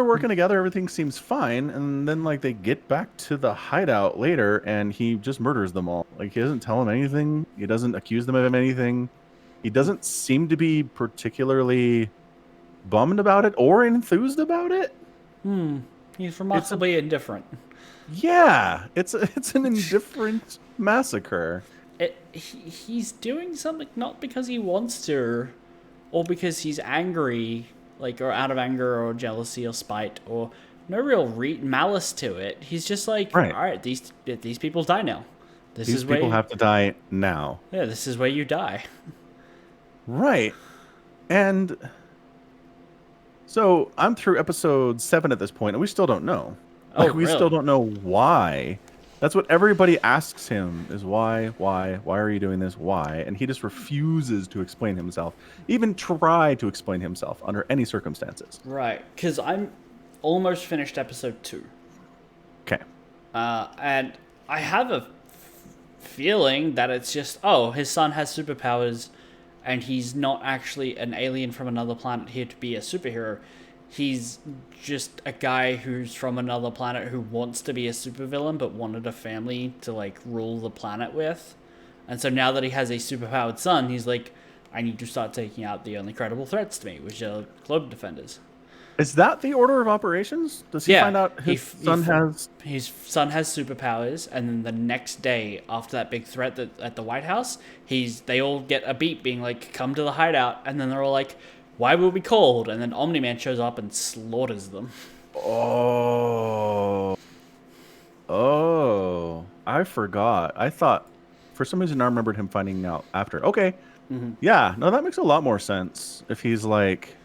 working together. Everything seems fine, and then like they get back to the hideout later, and he just murders them all. Like he doesn't tell them anything. He doesn't accuse them of anything. He doesn't seem to be particularly bummed about it or enthused about it. He's It's a remarkably indifferent. yeah. It's an indifferent massacre. He's doing something not because he wants to, or because he's angry, like, or out of anger or jealousy or spite, or no real malice to it. He's just like, Right. all right, these people die now. This These is where people have to die now. yeah, this is where you die. Right. And so I'm through episode 7 at this point, and we still don't know. Oh, Like we still really? don't know why. That's what everybody asks him is why are you doing this? Why? And he just refuses to explain himself, even try to explain himself under any circumstances. Right, because I'm almost finished episode 2. Okay. And I have a feeling that it's just, oh, his son has superpowers and he's not actually an alien from another planet here to be a superhero. He's just a guy who's from another planet who wants to be a supervillain but wanted a family to like rule the planet with. And so now that he has a superpowered son, he's like, I need to start taking out the only credible threats to me, which are globe defenders. Is that the order of operations? Does he find out his son has his son has superpowers, and then the next day after that big threat at the White House, they all get a beep being like, "Come to the hideout," and then they're all like, "Why will we called?" And then Omni-Man shows up and slaughters them. Oh. Oh. I forgot. I thought for some reason I remembered him finding out after. Okay. Yeah, no, that makes a lot more sense. If he's like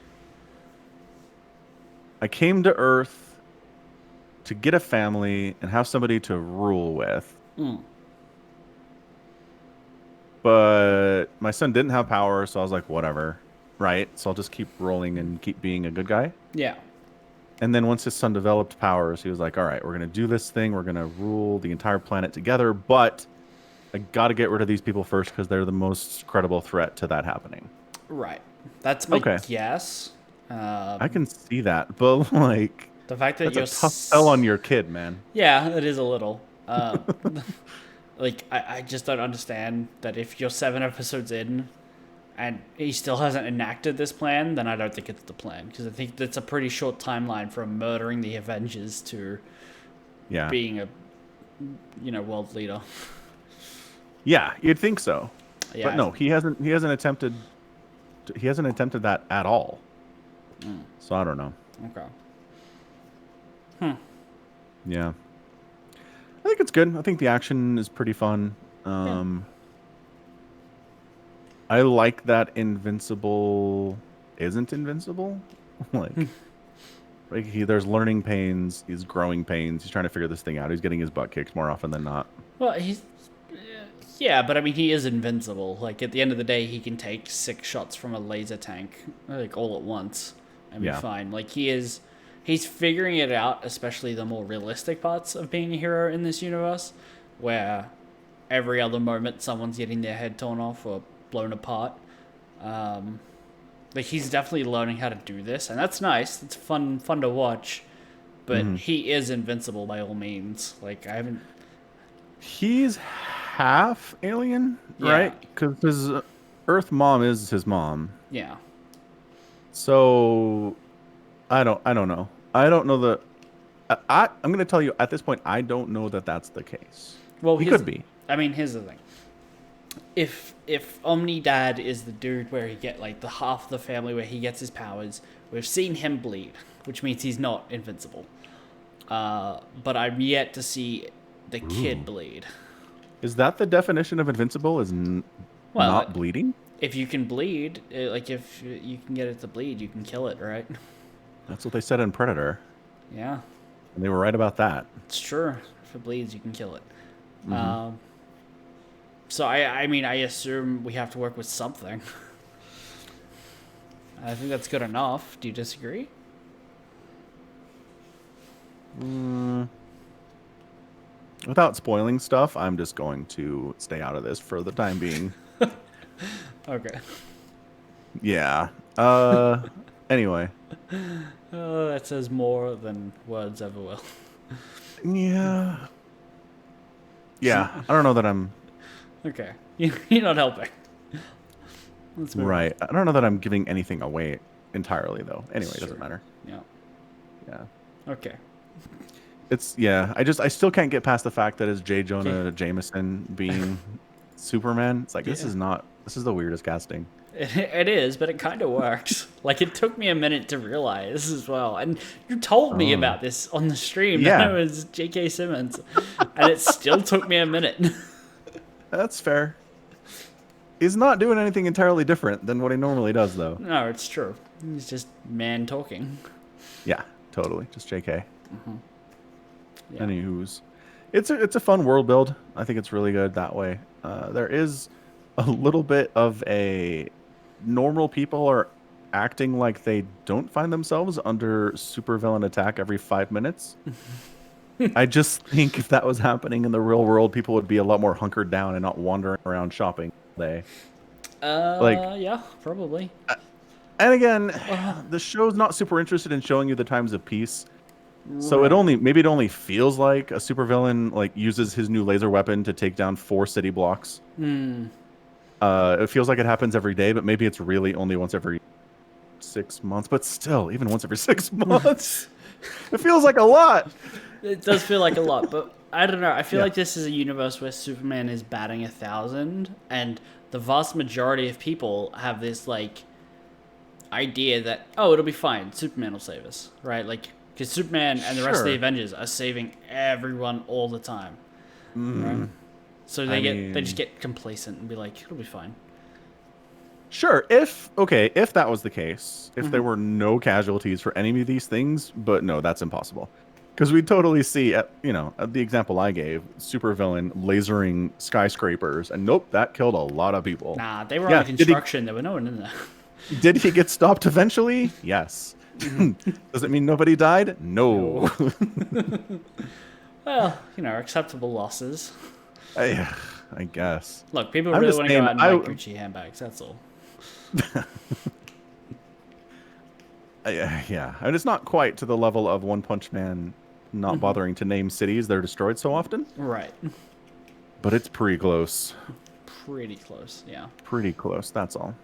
I came to Earth to get a family and have somebody to rule with. But my son didn't have power, so I was like, whatever. Right? So I'll just keep rolling and keep being a good guy. Yeah. And then once his son developed powers, he was like, all right, we're going to do this thing. We're going to rule the entire planet together. But I got to get rid of these people first because they're the most credible threat to that happening. Right. That's my Okay. guess. I can see that. But like, The fact that that's you're a tough sell on your kid, man. Yeah, it is a little. Like, I just don't understand that if you're 7 episodes in and he still hasn't enacted this plan, then I don't think it's the plan. Because I think that's a pretty short timeline from murdering the Avengers to Yeah. being a, world leader. Yeah, you'd think so. Yeah, But no, he hasn't attempted that at all. So I don't know. Okay. Yeah. I think it's good. I think the action is pretty fun. I like that Invincible isn't invincible. like there's learning pains, he's growing pains, he's trying to figure this thing out. He's getting his butt kicked more often than not. Well, yeah, but I mean, he is invincible. Like, at the end of the day, he can take 6 shots from a laser tank, like, all at once and be fine. Like, he's figuring it out, especially the more realistic parts of being a hero in this universe, where every other moment someone's getting their head torn off or blown apart. Like, he's definitely learning how to do this, and that's nice. It's fun to watch, but he is invincible by all means. Like, I haven't... He's half alien, right? Because his Earth mom is his mom. Yeah. So I don't know. I don't know the. I'm going to tell you at this point. I don't know that that's the case. Well, he could be. I mean, here's the thing. If Omni Dad is the dude where he get like the half of the family where he gets his powers, we've seen him bleed, which means he's not invincible. But I'm yet to see the kid bleed. Is that the definition of invincible? Is not bleeding? If you can bleed, like if you can get it to bleed, you can kill it, right? That's what they said in Predator. Yeah. And they were right about that. It's true. If it bleeds, you can kill it. So I mean, I assume we have to work with something. I think that's good enough. Do you disagree? Without spoiling stuff, I'm just going to stay out of this for the time being. Okay. Yeah. Anyway. Oh, that says more than words ever will. Yeah. Yeah. I don't know that I'm Okay. You're not helping. Let's move on. right. I don't know that I'm giving anything away entirely, though. Anyway, it Sure. doesn't matter. Yeah. Yeah. Okay. It's, yeah. I still can't get past the fact that it's J. Jonah Okay. Jameson being Superman. It's like, this is the weirdest casting. It is, but it kind of works. Like, it took me a minute to realize as well. And you told me Oh. about this on the stream. Yeah. That it was J.K. Simmons. And it still took me a minute. That's fair. He's not doing anything entirely different than what he normally does, though. No, it's true. He's just man talking. Yeah, totally. Just JK. Yeah. Anywho's, it's a fun world build. I think it's really good that way. There is a little bit of a normal people are acting like they don't find themselves under supervillain attack every 5 minutes. I just think if that was happening in the real world, people would be a lot more hunkered down and not wandering around shopping all day. Yeah, probably. And again, the show's not super interested in showing you the times of peace. So Right. maybe it only feels like a supervillain like uses his new laser weapon to take down 4 city blocks. It feels like it happens every day, but maybe it's really only once every 6 months. But still, even once every 6 months, it feels like a lot. It does feel like a lot, but I don't know. I feel Yeah. like this is a universe where Superman is batting 1,000, and the vast majority of people have this like idea that it'll be fine. Superman will save us, right? Like because Superman and the rest of the Sure. Avengers are saving everyone all the time, right? So they I just get complacent and be like, it'll be fine. Sure, if that was the case, if there were no casualties for any of these things, but no, that's impossible. Because we totally see, at the example I gave, supervillain lasering skyscrapers, and nope, that killed a lot of people. Nah, they were Yeah, on construction. There were no one in there. Did he get stopped eventually? Yes. Does it mean nobody died? No. Well, acceptable losses. I guess. Look, people I'm really just want to go saying, out and buy Gucci handbags. That's all. Yeah, and it's not quite to the level of One Punch Man not bothering to name cities they're destroyed so often, Right. but it's pretty close. Pretty close. Yeah. Pretty close, that's all.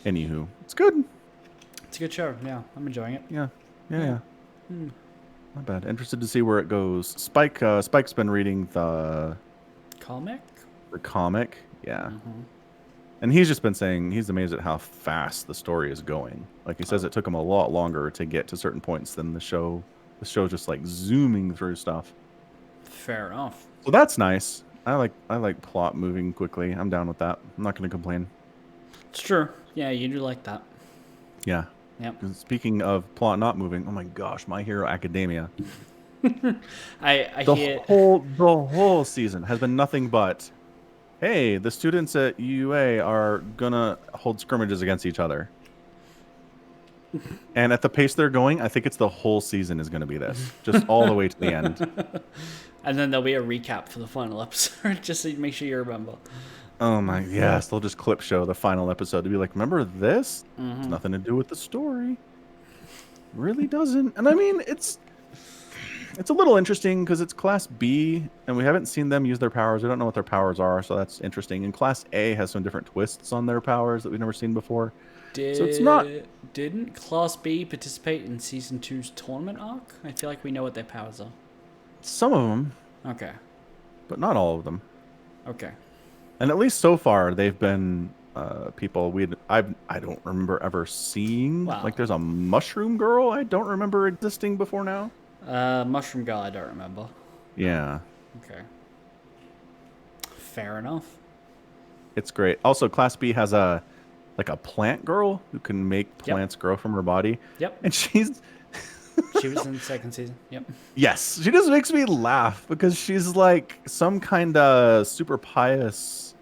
Anywho, it's good. It's a good show. Yeah, I'm enjoying it. Yeah. Not bad. Interested to see where it goes. Spike's been reading the Comic? comic. Yeah. And he's just been saying he's amazed at how fast the story is going. Like he says it took him a lot longer to get to certain points than the show. The show just like zooming through stuff. Fair enough. So that's nice. I like plot moving quickly. I'm down with that. I'm not going to complain. It's true. Yeah, you do like that. Yeah. Yep. Speaking of plot not moving, oh my gosh, My Hero Academia. I The hear. whole season has been nothing but, hey, the students at UA are gonna hold scrimmages against each other. And at the pace they're going, I think it's the whole season is gonna be this, just all the way to the end. And then there'll be a recap for the final episode, just to make sure you remember. Oh my, yes, they'll just clip show the final episode to be like, remember this? It's nothing to do with the story. Really doesn't. And I mean, it's a little interesting because it's Class B, and we haven't seen them use their powers. We don't know what their powers are, so that's interesting. And Class A has some different twists on their powers that we've never seen before. So it's not. Didn't Class B participate in Season 2's tournament arc? I feel like we know what their powers are. Some of them, Okay. but not all of them. Okay. And at least so far, they've been people I don't remember ever seeing. Wow. Like there's a mushroom girl I don't remember existing before now. Mushroom Girl, I don't remember. Yeah, Okay. Fair enough. it's great. Also, Class B has a plant girl who can make plants grow from her body. Yep. And she's She was in the second season. Yep. yes, she just makes me laugh because she's like some kind of super pious,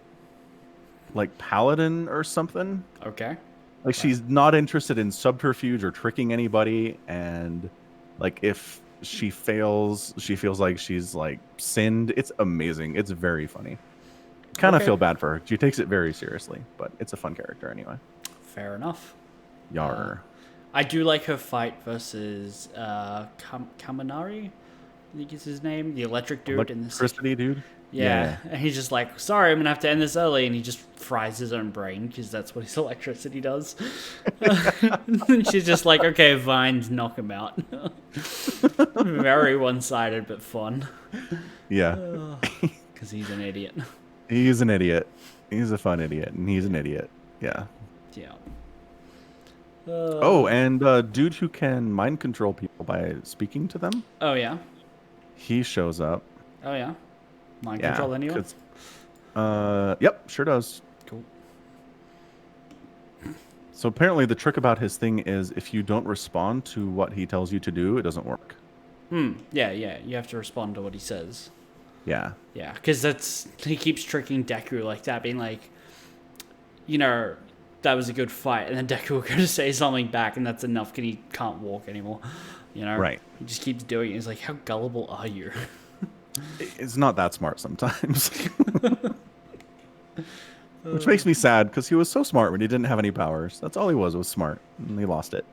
like paladin or something. Okay. Like she's not interested in subterfuge or tricking anybody, and like if she fails, she feels like she's like sinned. It's amazing. It's very funny. Kind of Okay. feel bad for her. She takes it very seriously, but it's a fun character anyway. Fair enough. Yar. I do like her fight versus Kaminari, I think is his name, the electric dude in this. Electricity, dude. Yeah, and he's just like, sorry, I'm gonna have to end this early, and he just fries his own brain because that's what his electricity does. And she's just like, okay, fine, knock him out. Very one-sided, but fun. Yeah. Because he's an idiot. He's an idiot. He's a fun idiot, and he's an idiot. Yeah. Yeah. Oh, and dude who can mind control people by speaking to them. Oh yeah. He shows up. Oh yeah. Mind control anyone? Yep, sure does. Cool. So apparently the trick about his thing is if you don't respond to what he tells you to do, it doesn't work. Yeah. You have to respond to what he says. Yeah. Yeah, because he keeps tricking Deku like that, being like, that was a good fight, and then Deku will go to say something back, and that's enough because he can't walk anymore. Right. He just keeps doing it. He's like, how gullible are you? It's not that smart sometimes. Which makes me sad because he was so smart when he didn't have any powers. That's all he was smart, and he lost it.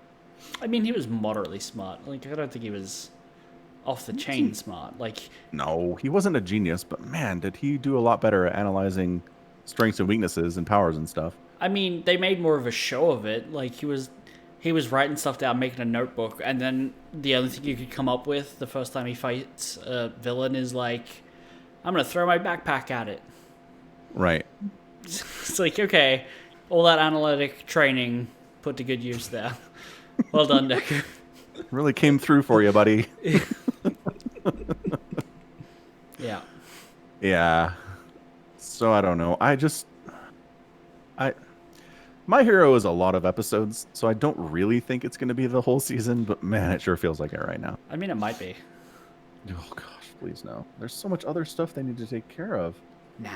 I mean, he was moderately smart. Like, I don't think he was off the chain smart. Like, no, he wasn't a genius, but man, did he do a lot better at analyzing strengths and weaknesses and powers and stuff. I mean, they made more of a show of it. Like, he was writing stuff down, making a notebook, and then the only thing you could come up with the first time he fights a villain is like, I'm gonna throw my backpack at it. Right. It's like, okay, all that analytic training put to good use there. Well done, Deku. Really came through for you, buddy. Yeah. Yeah. So I don't know. My Hero is a lot of episodes, so I don't really think it's going to be the whole season, but man, it sure feels like it right now. I mean, it might be. Oh gosh, please no. There's so much other stuff they need to take care of. Nah.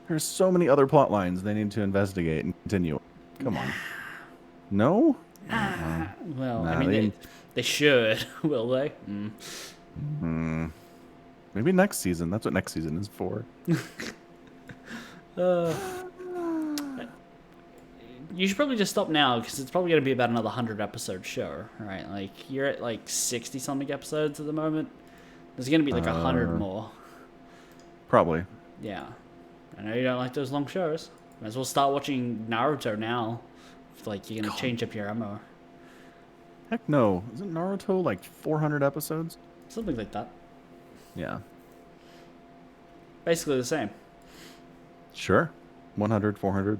There's so many other plot lines they need to investigate and continue. Come on. No? Well, I mean, they should, will they? Maybe next season. That's what next season is for. You should probably just stop now because it's probably going to be about another 100-episode show, right? Like, you're at like 60-something episodes at the moment. There's going to be like 100 more. Probably. Yeah. I know you don't like those long shows. Might as well start watching Naruto now. If, like, you're going to change up your ammo. Heck no. Isn't Naruto like 400 episodes? Something like that. Yeah. Basically the same. Sure. 100, 400.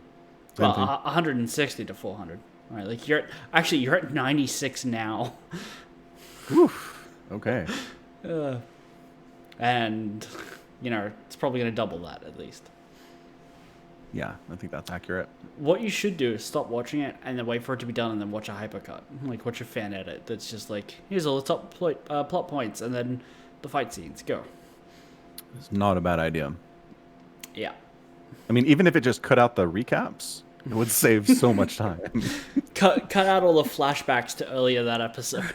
Well, 160 to 400. All right, like you're at 96 now. Oof. Okay. And it's probably going to double that at least. Yeah, I think that's accurate. What you should do is stop watching it and then wait for it to be done and then watch a hypercut. Like, watch a fan edit that's just like, here's all the top plot points and then the fight scenes. Go. It's not a bad idea. Yeah. I mean, even if it just cut out the recaps, it would save so much time. Cut out all the flashbacks to earlier that episode.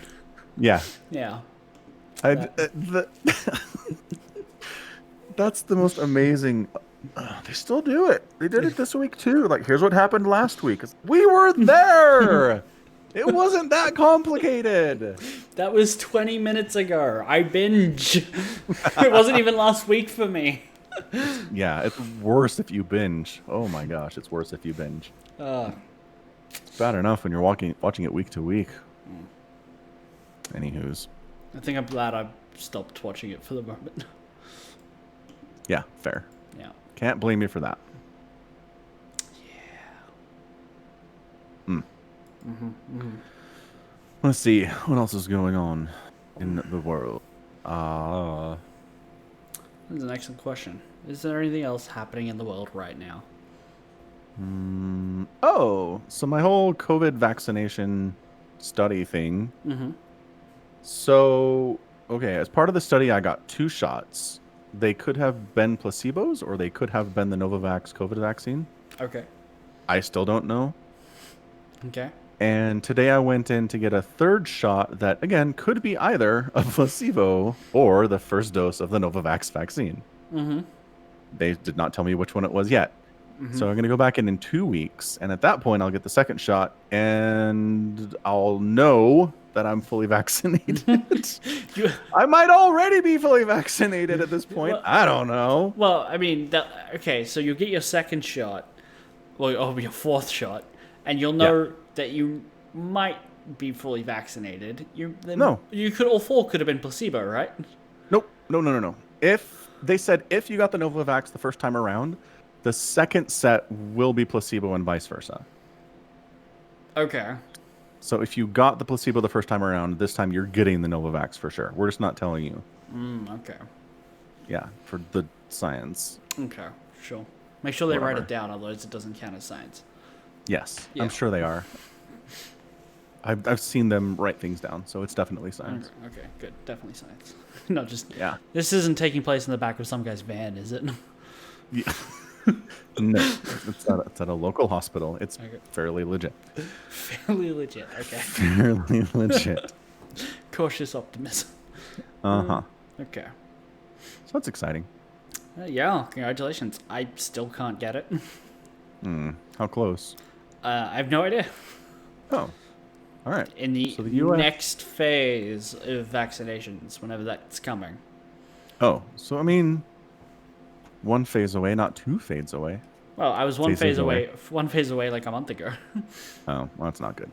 Yeah. Yeah. That's the most amazing. They still do it. They did it this week too. Like, here's what happened last week. We were there. It wasn't that complicated. That was 20 minutes ago. I binge. It wasn't even last week for me. Yeah, it's worse if you binge. Oh my gosh, it's worse if you binge. It's bad enough when you're watching it week to week. Anywho's. I think I'm glad I've stopped watching it for the moment. Yeah, fair. Yeah. Can't blame you for that. Yeah. Let's see. What else is going on in the world? That's an excellent question. Is there anything else happening in the world right now? Oh, so my whole COVID vaccination study thing. Mm-hmm. So, okay, as part of the study, I got 2 shots. They could have been placebos, or they could have been the Novavax COVID vaccine. Okay. I still don't know. Okay. And today I went in to get a 3rd shot that, again, could be either a placebo or the first dose of the Novavax vaccine. Mm-hmm. They did not tell me which one it was yet. So I'm going to go back in 2 weeks. And at that point, I'll get the second shot and I'll know that I'm fully vaccinated. I might already be fully vaccinated at this point. Well, I don't know. Well, I mean, okay, so you'll get your second shot, well, or your fourth shot, and you'll know that you might be fully vaccinated. No. You could, all four could have been placebo, right? Nope. No. If they said if you got the Novavax the first time around, the second set will be placebo and vice versa. Okay. So if you got the placebo the first time around, this time you're getting the Novavax for sure. We're just not telling you. Okay. Yeah, for the science. Okay, sure. Make sure they write Whatever. it down, otherwise it doesn't count as science. Yes, Yeah. I'm sure they are. I've seen them write things down, so it's definitely science. Okay, good. Definitely science. Not just... Yeah. This isn't taking place in the back of some guy's van, is it? Yeah. No, it's at a local hospital. It's fairly legit. Fairly legit, okay. Fairly legit. Cautious optimism. Uh-huh. Okay. So that's exciting. Yeah, congratulations. I still can't get it. How close? I have no idea. Oh. All right. In the, So the US next phase of vaccinations, whenever that's coming. Oh, so I mean, one phase away, not 2 fades away. Well, I was one Phases phase away. away. One phase away like a month ago. Oh, well, that's not good.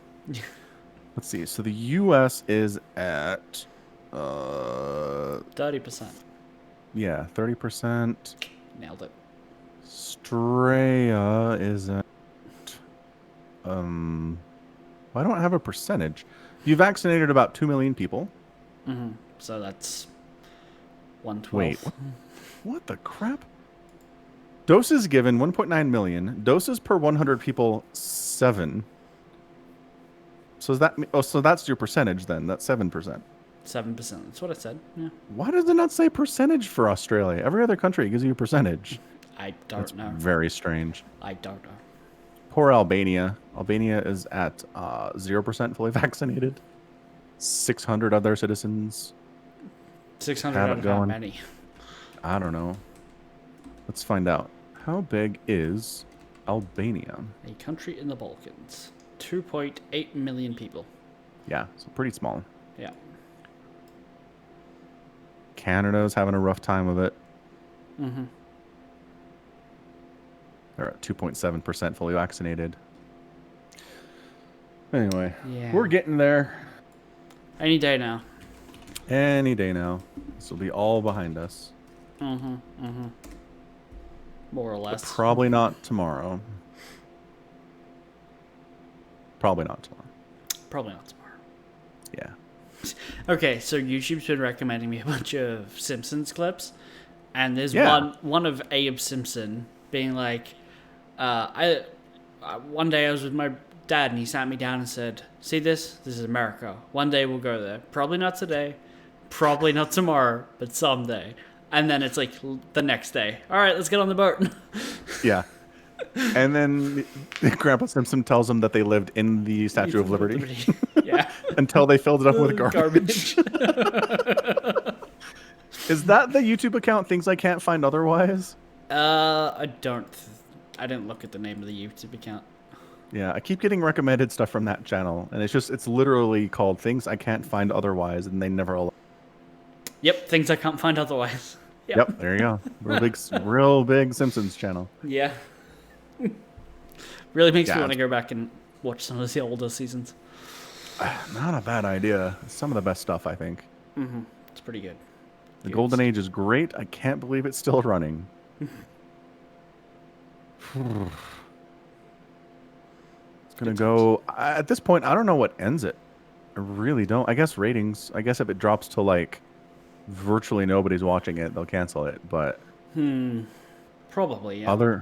Let's see. So the US is at 30%. yeah, 30%. Nailed it. Australia is at I don't have a percentage. You vaccinated about 2 million people. So that's 1/12. Wait, what the crap? Doses given 1.9 million. Doses per 100 people 7. So is that so that's your percentage then? That's 7%. 7%. That's what I said. Yeah. Why does it not say percentage for Australia? Every other country gives you a percentage. I don't know. Very strange. I don't know. Poor Albania. Albania is at 0% fully vaccinated. 600 other citizens. 600 Have it out of how going. many? I don't know. Let's find out. How big is Albania? A country in the Balkans. 2.8 million people. Yeah, so pretty small. Yeah. Canada's having a rough time of it. Mm-hmm. They're at 2.7% fully vaccinated. Anyway, Yeah. we're getting there. Any day now. Any day now. This will be all behind us. More or But less. probably not tomorrow. Probably not tomorrow. Probably not tomorrow. Yeah. Okay, so YouTube's been recommending me a bunch of Simpsons clips, and there's Yeah. one of Abe Simpson being like, one day I was with my dad and he sat me down and said, "See this? This is America. One day we'll go there. Probably not today, probably not tomorrow, but someday." And then it's like the next day. All right, let's get on the boat. Yeah. And then Grandpa Simpson tells them that they lived in the Statue of Liberty Yeah. until they filled it up with garbage. Is that the YouTube account, Things I Can't Find Otherwise? I didn't look at the name of the YouTube account. Yeah, I keep getting recommended stuff from that channel, and it's literally called Things I Can't Find Otherwise, and they never allow. Yep, things I can't find otherwise. Yep, there you go. Real big Simpsons channel. Yeah. Really makes me Yeah. want to go back and watch some of the older seasons. Not a bad idea. Some of the best stuff, I think. It's pretty good. The Golden Age is great. I can't believe it's still running. It's gonna go. At this point, I don't know what ends it. I really don't. I guess ratings. I guess if it drops to like virtually nobody's watching it, they'll cancel it. But Probably, yeah.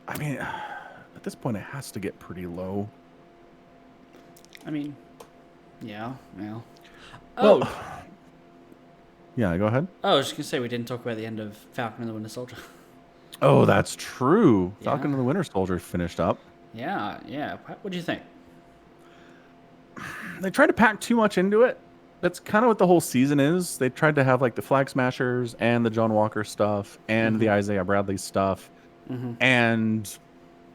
I mean, at this point, it has to get pretty low. I mean, yeah. Well, Oh, yeah, go ahead. I was just going to say we didn't talk about the end of Falcon and the Winter Soldier. Oh, that's true. Yeah. Falcon and the Winter Soldier finished up. Yeah. What do you think? They tried to pack too much into it. That's kind of what the whole season is. They tried to have like the Flag Smashers and the John Walker stuff and the Isaiah Bradley stuff and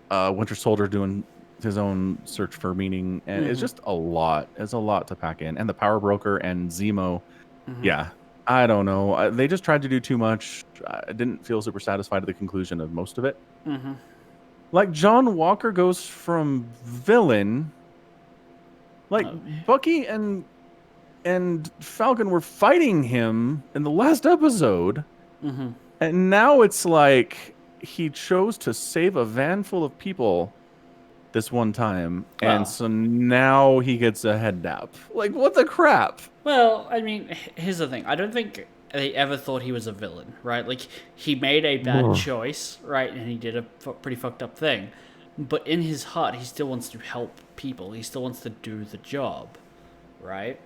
Winter Soldier doing his own search for meaning, and it's just a lot. It's a lot to pack in, and the Power Broker and Zemo. Yeah, I don't know. They just tried to do too much. I didn't feel super satisfied at the conclusion of most of it. Like John Walker goes from villain, like Bucky and Falcon were fighting him in the last episode, and now it's like he chose to save a van full of people this one time, and so now he gets a head nap. Like, what the crap? Well, I mean, here's the thing. I don't think they ever thought he was a villain, right? Like, he made a bad choice, right? And he did a pretty fucked up thing. But in his heart, he still wants to help people. He still wants to do the job, right?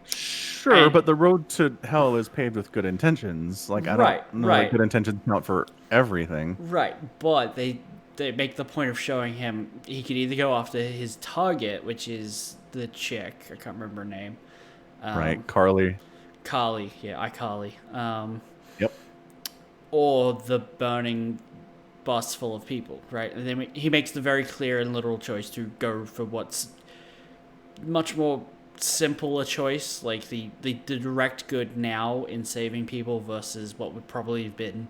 Sure, but the road to hell is paved with good intentions. Like, I don't know that good intentions count for everything. Right, but they make the point of showing him he could either go after his target, which is the chick. I can't remember her name. Right, Carly. Yeah, iCarly. Yep. Or the burning bus full of people, right? And then he makes the very clear and literal choice to go for what's much more simple a choice, like the direct good now in saving people versus what would probably have been,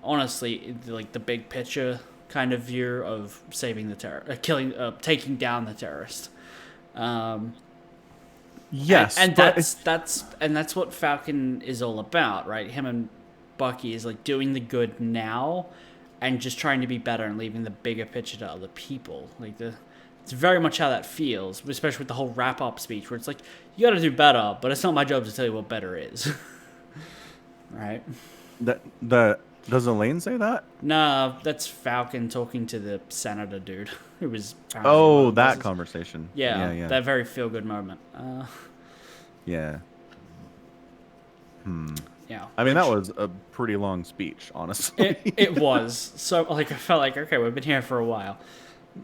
honestly, like the big picture kind of view of saving the taking down the terrorist. Yes, and that's what Falcon is all about, right? Him and Bucky is like doing the good now, and just trying to be better and leaving the bigger picture to other people. Like it's very much how that feels, especially with the whole wrap up speech where it's like, you got to do better, but it's not my job to tell you what better is, right? Does Elaine say that? No, that's Falcon talking to the senator dude who was. That conversation. Yeah, that very feel good moment. Yeah. Yeah. I mean, that was a pretty long speech, honestly. It was. So, like, I felt like, okay, we've been here for a while.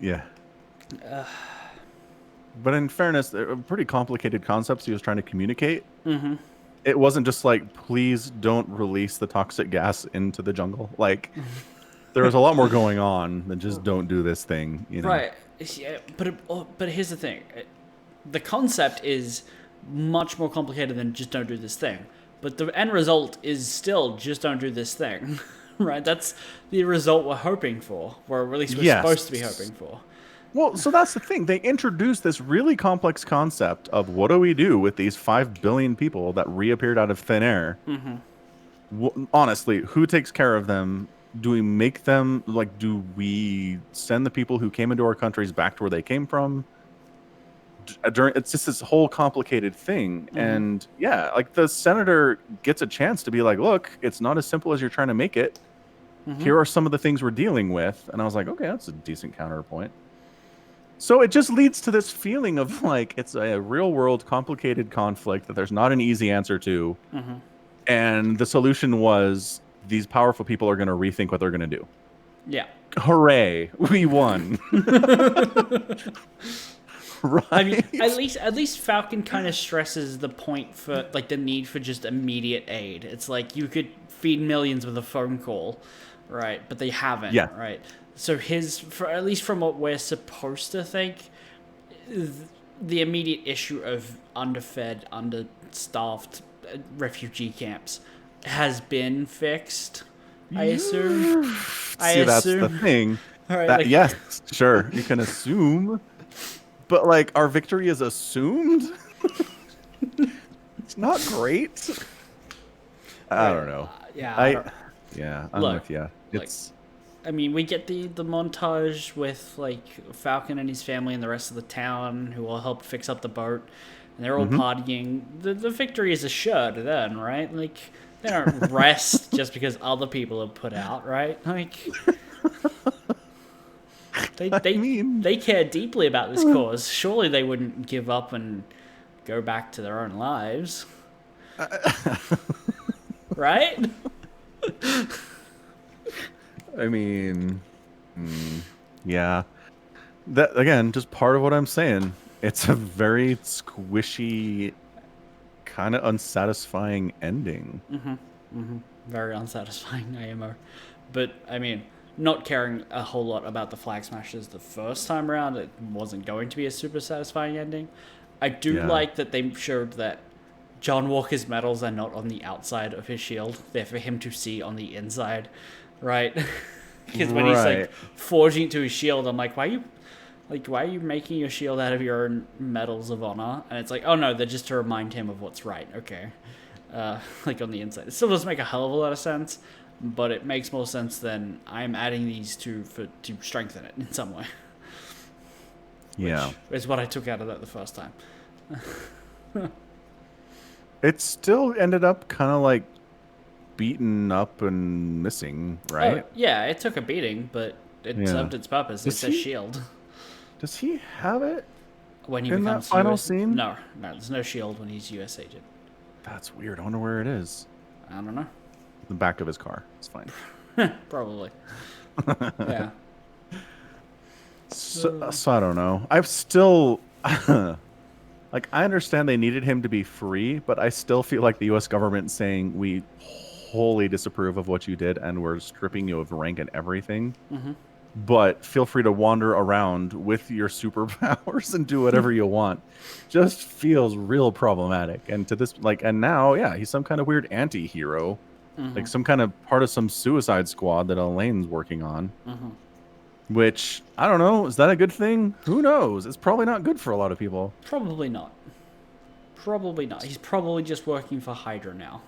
Yeah. But in fairness, they're pretty complicated concepts he was trying to communicate. It wasn't just like, please don't release the toxic gas into the jungle. Like, there was a lot more going on than just don't do this thing, you know? Right. Yeah, but here's the thing. The concept is much more complicated than just don't do this thing. But the end result is still just don't do this thing. Right? That's the result we're hoping for. Or at least we're supposed to be hoping for. Well, so that's the thing. They introduced this really complex concept of what do we do with these 5 billion people that reappeared out of thin air? Honestly, who takes care of them? Do we make them, like, do we send the people who came into our countries back to where they came from? It's just this whole complicated thing. And yeah, like the senator gets a chance to be like, look, it's not as simple as you're trying to make it. Here are some of the things we're dealing with. And I was like, okay, that's a decent counterpoint. So it just leads to this feeling of like it's a real world complicated conflict that there's not an easy answer to. And the solution was these powerful people are going to rethink what they're going to do. Yeah. Hooray. We won. Right. I mean, at least Falcon kind of stresses the point for like the need for just immediate aid. It's like you could feed millions with a phone call, right? But they haven't, right? So at least from what we're supposed to think, the immediate issue of underfed, understaffed refugee camps has been fixed, I assume. That's the thing. All right, yes, sure, you can assume. But, like, our victory is assumed? It's not great. I don't know. I'm with you. I mean, we get the montage with, like, Falcon and his family and the rest of the town who all help fix up the boat. And they're all partying. The victory is assured then, right? Like, they don't rest just because other people are put out, right? Like... They care deeply about this cause. Surely they wouldn't give up and go back to their own lives. Right? I mean, yeah. That again, just part of what I'm saying. It's a very squishy, kind of unsatisfying ending. Very unsatisfying IMO. But, I mean, not caring a whole lot about the Flag Smashers the first time around, it wasn't going to be a super satisfying ending. I do Yeah. like that they showed that John Walker's medals are not on the outside of his shield. They're for him to see on the inside, right? Because when he's, like, Right. forging to his shield, I'm like, why are you making your shield out of your own medals of honor? And it's like, oh no, they're just to remind him of what's right. Okay. Like on the inside. It still doesn't make a hell of a lot of sense, but it makes more sense than I'm adding these to strengthen it in some way. Yeah. Which is what I took out of that the first time. It still ended up kind of like beaten up and missing, right? Oh, yeah, it took a beating, but it Yeah. served its purpose. Does It's a he- shield. Does he have it? When he in that becomes final US scene? No, there's no shield when he's US agent. That's weird. I wonder where it is. I don't know. The back of his car. It's fine. Probably. Yeah. So I don't know. I've still like I understand they needed him to be free, but I still feel like the U.S. government saying we wholly disapprove of what you did and we're stripping you of rank and everything. But feel free to wander around with your superpowers and do whatever you want. Just feels real problematic. And to this, like, and now, yeah, he's some kind of weird anti-hero, like some kind of part of some Suicide Squad that Elaine's working on. Which I don't know. Is that a good thing? Who knows? It's probably not good for a lot of people. Probably not. Probably not. He's probably just working for Hydra now.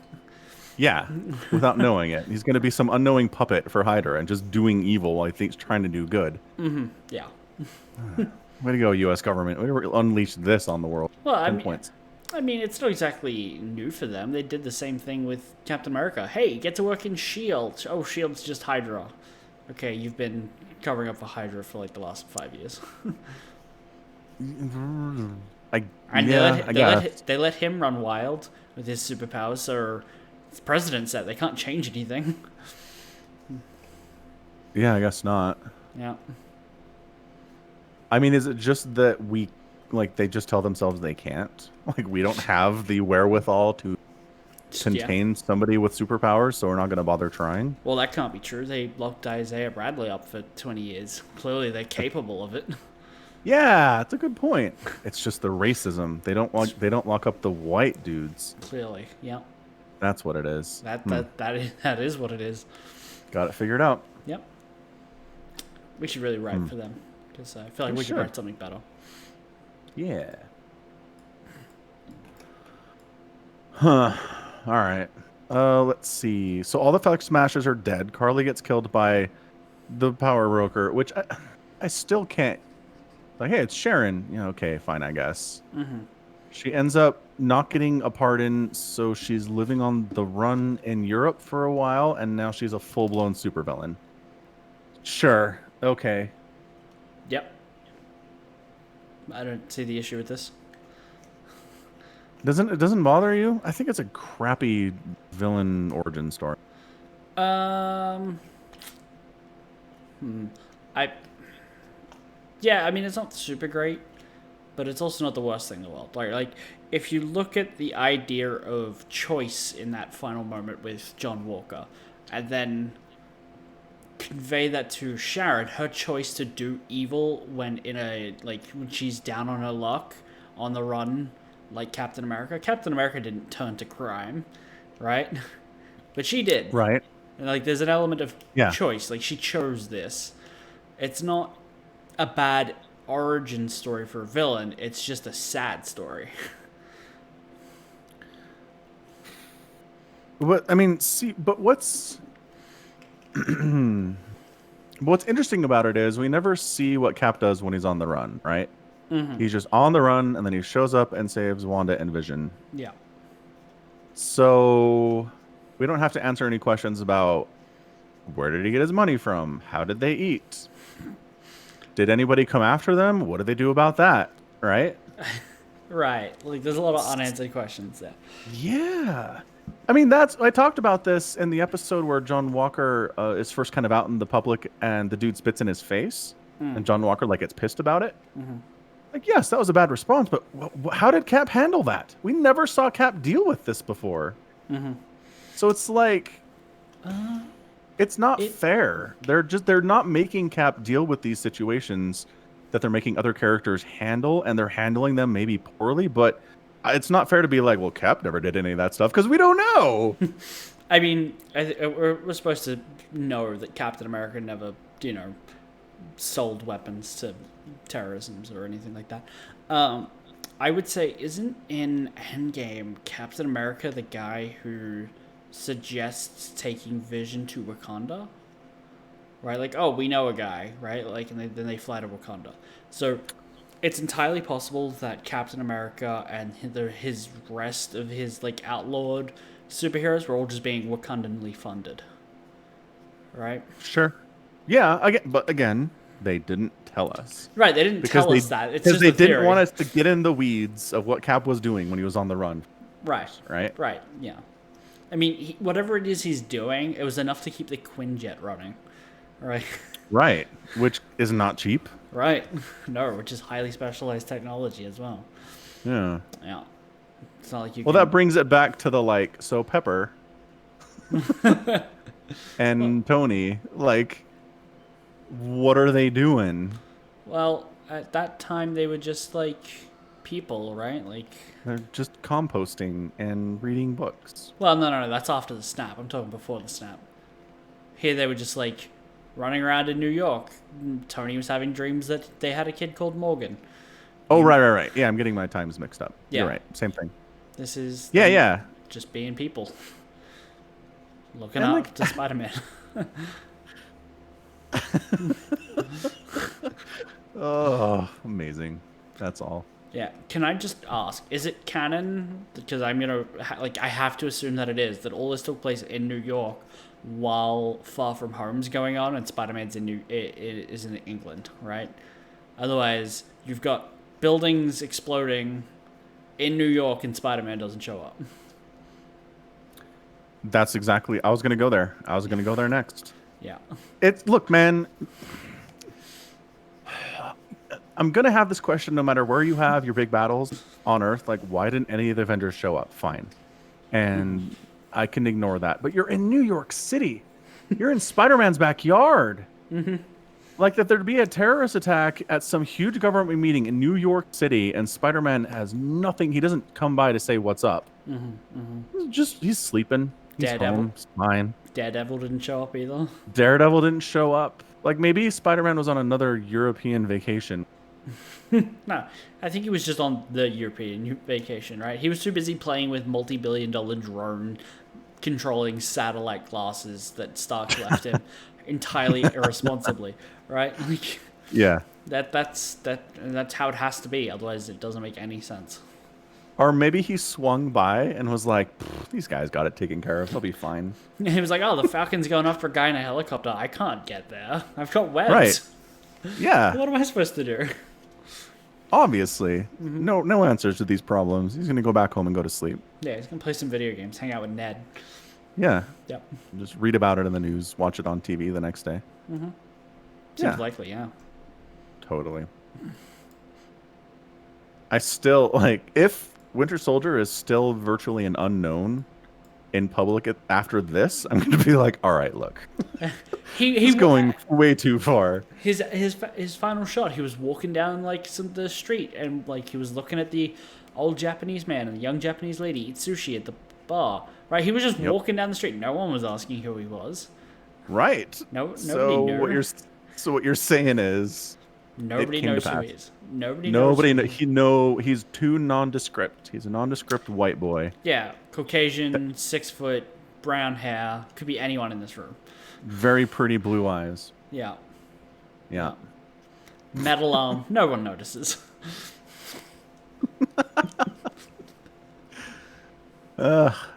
Yeah, without knowing it, he's going to be some unknowing puppet for Hydra and just doing evil while he thinks trying to do good. Yeah. Way to go, U.S. government! Way to unleash this on the world. Well, 10 points. I mean, it's not exactly new for them. They did the same thing with Captain America. Hey, get to work in S.H.I.E.L.D. Oh, S.H.I.E.L.D.'s just Hydra. Okay, you've been covering up for Hydra for like the last 5 years. And they let him run wild with his superpowers, so the president said they can't change anything. Yeah, I guess not. Yeah. I mean, is it just that they just tell themselves they can't? Like, we don't have the wherewithal to contain somebody with superpowers, so we're not going to bother trying? Well, that can't be true. They locked Isaiah Bradley up for 20 years. Clearly, they're capable of it. Yeah, that's a good point. It's just the racism. They don't lock up the white dudes. Clearly, yeah. That's what it is. That is what it is. Got it figured out. Yep. We should really write for them because I feel like we could write something better. Yeah. Huh. All right. Let's see. So all the Flag Smashers are dead. Carly gets killed by the power broker, which I still can't. Like, hey, it's Sharon. Yeah, okay, fine, I guess. She ends up not getting a pardon, so she's living on the run in Europe for a while, and now she's a full-blown supervillain. Sure. Okay. Yep. I don't see the issue with this. It doesn't bother you? I think it's a crappy villain origin story. Yeah, I mean, it's not super great, but it's also not the worst thing in the world. Like if you look at the idea of choice in that final moment with John Walker, and then convey that to Sharon, her choice to do evil when when she's down on her luck, on the run, like Captain America. Captain America didn't turn to crime, right? But she did. Right. And like, there's an element of choice. Like, she chose this. It's not a bad origin story for a villain. It's just a sad story. But I mean, but what's interesting about it is we never see what Cap does when he's on the run, right? He's just on the run, and then he shows up and saves Wanda and Vision. Yeah. So we don't have to answer any questions about where did he get his money from? How did they eat? Did anybody come after them? What did they do about that? Right? Right. Like, there's a lot of unanswered questions there. Yeah. I mean, I talked about this in the episode where John Walker is first kind of out in the public and the dude spits in his face and John Walker, like, gets pissed about it. Like, yes, that was a bad response, but how did Cap handle that? We never saw Cap deal with this before. So it's like, it's not fair. They're not making Cap deal with these situations that they're making other characters handle, and they're handling them maybe poorly, but it's not fair to be like, well, Cap never did any of that stuff because we don't know. I mean, we're supposed to know that Captain America never, sold weapons to terrorisms or anything like that. I would say, isn't in Endgame Captain America the guy who suggests taking Vision to Wakanda? Right, like, oh, we know a guy, right? Like, and then they fly to Wakanda. So it's entirely possible that Captain America and his rest of his like outlawed superheroes were all just being Wakandanly funded, right? Sure. Yeah, but again, they didn't tell us. Right, they didn't tell us that. It's because just they a theory. didn't want us to get in the weeds of what Cap was doing when he was on the run. Right. Yeah. I mean, whatever it is he's doing, it was enough to keep the Quinjet running, right? Right, which is not cheap. Right. No, which is highly specialized technology as well. Yeah. Yeah. It's not like you. Well, that brings it back to the so Pepper and Tony, what are they doing? Well, at that time they were just people, right? They're just composting and reading books. Well, no, that's after the snap. I'm talking before the snap. Here they were just running around in New York. Tony was having dreams that they had a kid called Morgan. Oh, right. Yeah, I'm getting my times mixed up. Yeah. You're right. Same thing. This is just being people. Looking up to Spider-Man. Oh, amazing. That's all. Yeah. Can I just ask, is it canon? Because I'm going to, I have to assume that it is, that all this took place in New York while Far From Home's going on and Spider-Man's is in England, right? Otherwise, you've got buildings exploding in New York and Spider-Man doesn't show up. That's exactly, I was going to go there. I was going to go there next. Yeah. Look, man, I'm going to have this question no matter where you have your big battles on Earth. Why didn't any of the Avengers show up? Fine. And I can ignore that. But you're in New York City. You're in Spider-Man's backyard. Mm-hmm. That there'd be a terrorist attack at some huge government meeting in New York City, and Spider-Man has nothing. He doesn't come by to say what's up. He's sleeping. He's home. It's fine. Daredevil didn't show up either. Daredevil didn't show up. Maybe Spider-Man was on another European vacation. No, I think he was just on the European vacation, right? He was too busy playing with multi-billion-dollar drone controlling satellite glasses that Stark left him entirely irresponsibly, right? Yeah. That's how it has to be. Otherwise, it doesn't make any sense. Or maybe he swung by and was like, "These guys got it taken care of. They'll be fine." He was like, "Oh, the Falcon's going after a guy in a helicopter. I can't get there. I've got webs." Right. Yeah. What am I supposed to do? Obviously, no answers to these problems. He's gonna go back home and go to sleep. Yeah, he's gonna play some video games, hang out with Ned. Yeah. Yep. Just read about it in the news, watch it on TV the next day. Seems likely, yeah. Totally. I still if Winter Soldier is still virtually an unknown in public after this, I'm going to be like, all right, look, he's going way too far. His final shot, he was walking down the street and he was looking at the old Japanese man and the young Japanese lady eat sushi at the bar. Right, he was just walking down the street. No one was asking who he was. Right. Nobody knew. What you're saying is nobody knows who he is. He's too nondescript. He's a nondescript white boy. Yeah, Caucasian, 6 foot, brown hair. Could be anyone in this room. Very pretty blue eyes. Yeah. Metal arm. No one notices.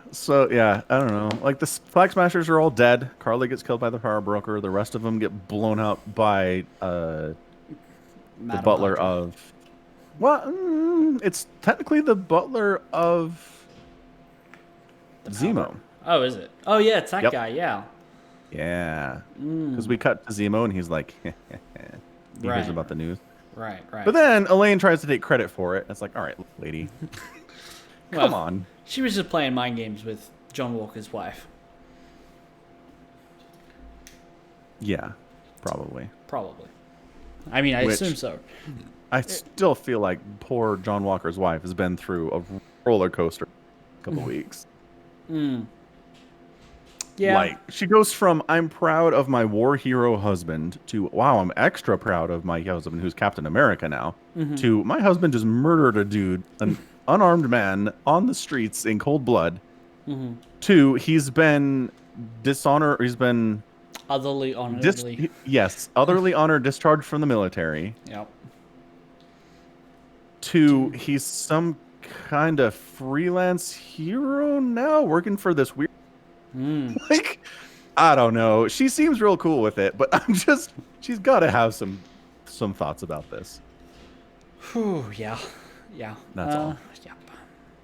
So yeah, I don't know. The Flag Smashers are all dead. Carly gets killed by the power broker. The rest of them get blown up by the butler of. Well, it's technically the butler of Zemo. Oh, is it? Oh yeah, it's that guy. Yeah. Yeah. Because we cut to Zemo and he's like, he hears about the news. Right. But then Elaine tries to take credit for it. It's like, all right, lady, come on. She was just playing mind games with John Walker's wife. Yeah, probably. I mean, I assume so. I still feel like poor John Walker's wife has been through a roller coaster a couple weeks. Yeah. Like, she goes from, I'm proud of my war hero husband, to, wow, I'm extra proud of my husband, who's Captain America now, to, my husband just murdered a dude, an unarmed man, on the streets in cold blood, to, he's been Otherly honorably. otherly honored, discharged from the military. Yep. To, he's some kind of freelance hero now, working for this weird... Like, I don't know. She seems real cool with it, but she's got to have some thoughts about this. Whew, yeah. That's all. Yep.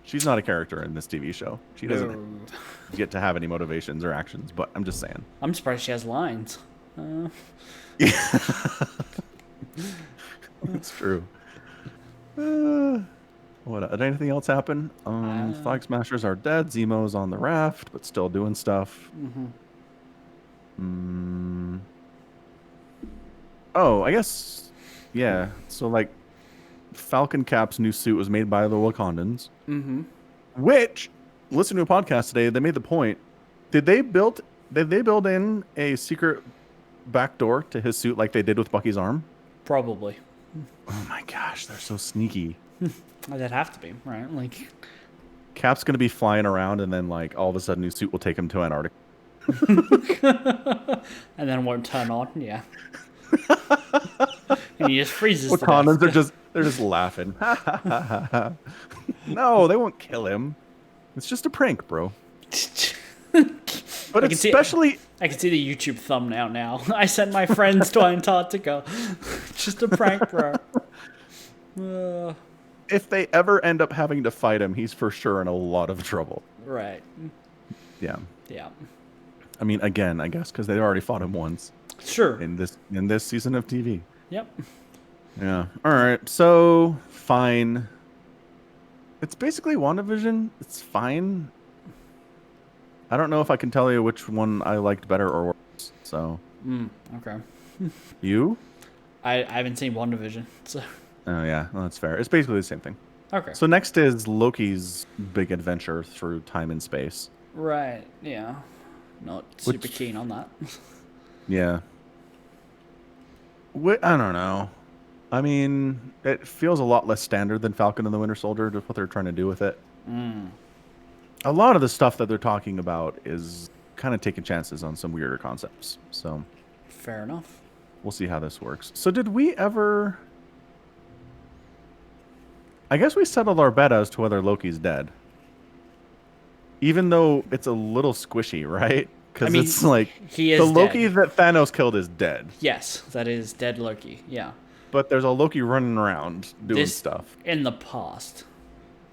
She's not a character in this TV show. She doesn't get to have any motivations or actions, but I'm just saying. I'm surprised she has lines. That's true. What? Did anything else happen? Flag Smashers are dead. Zemo's on the raft, but still doing stuff. Oh, I guess, yeah. So, like, Falcon Cap's new suit was made by the Wakandans. Which, listen to a podcast today, they made the point. Did they build in a secret back door to his suit like they did with Bucky's arm? Probably. Oh my gosh, they're so sneaky. That'd have to be, right? Like, Cap's gonna be flying around, and then like all of a sudden, his suit will take him to Antarctica, and then won't turn on. Yeah, and he just freezes. Wakandans they're just laughing. No, they won't kill him. It's just a prank, bro. But I can see the YouTube thumbnail now. I sent my friends to Antarctica. Just a prank, bro. If they ever end up having to fight him, he's for sure in a lot of trouble. Right. Yeah. Yeah. I mean, again, I guess because they already fought him once. Sure. In this season of TV. Yep. Yeah. All right. So fine. It's basically WandaVision. It's fine. I don't know if I can tell you which one I liked better or worse. So. Okay. You? I haven't seen WandaVision, so. Oh yeah, well, that's fair. It's basically the same thing. Okay. So next is Loki's big adventure through time and space. Right. Yeah. Not super keen on that. Yeah. I don't know. I mean, it feels a lot less standard than Falcon and the Winter Soldier, just what they're trying to do with it. A lot of the stuff that they're talking about is kind of taking chances on some weirder concepts. So. Fair enough. We'll see how this works. So did we ever... I guess we settled our bet as to whether Loki's dead. Even though it's a little squishy, right? Because it's like he is the Loki dead. that Thanos killed is dead. Yes, that is dead Loki. Yeah. But there's a Loki running around doing stuff. In the past.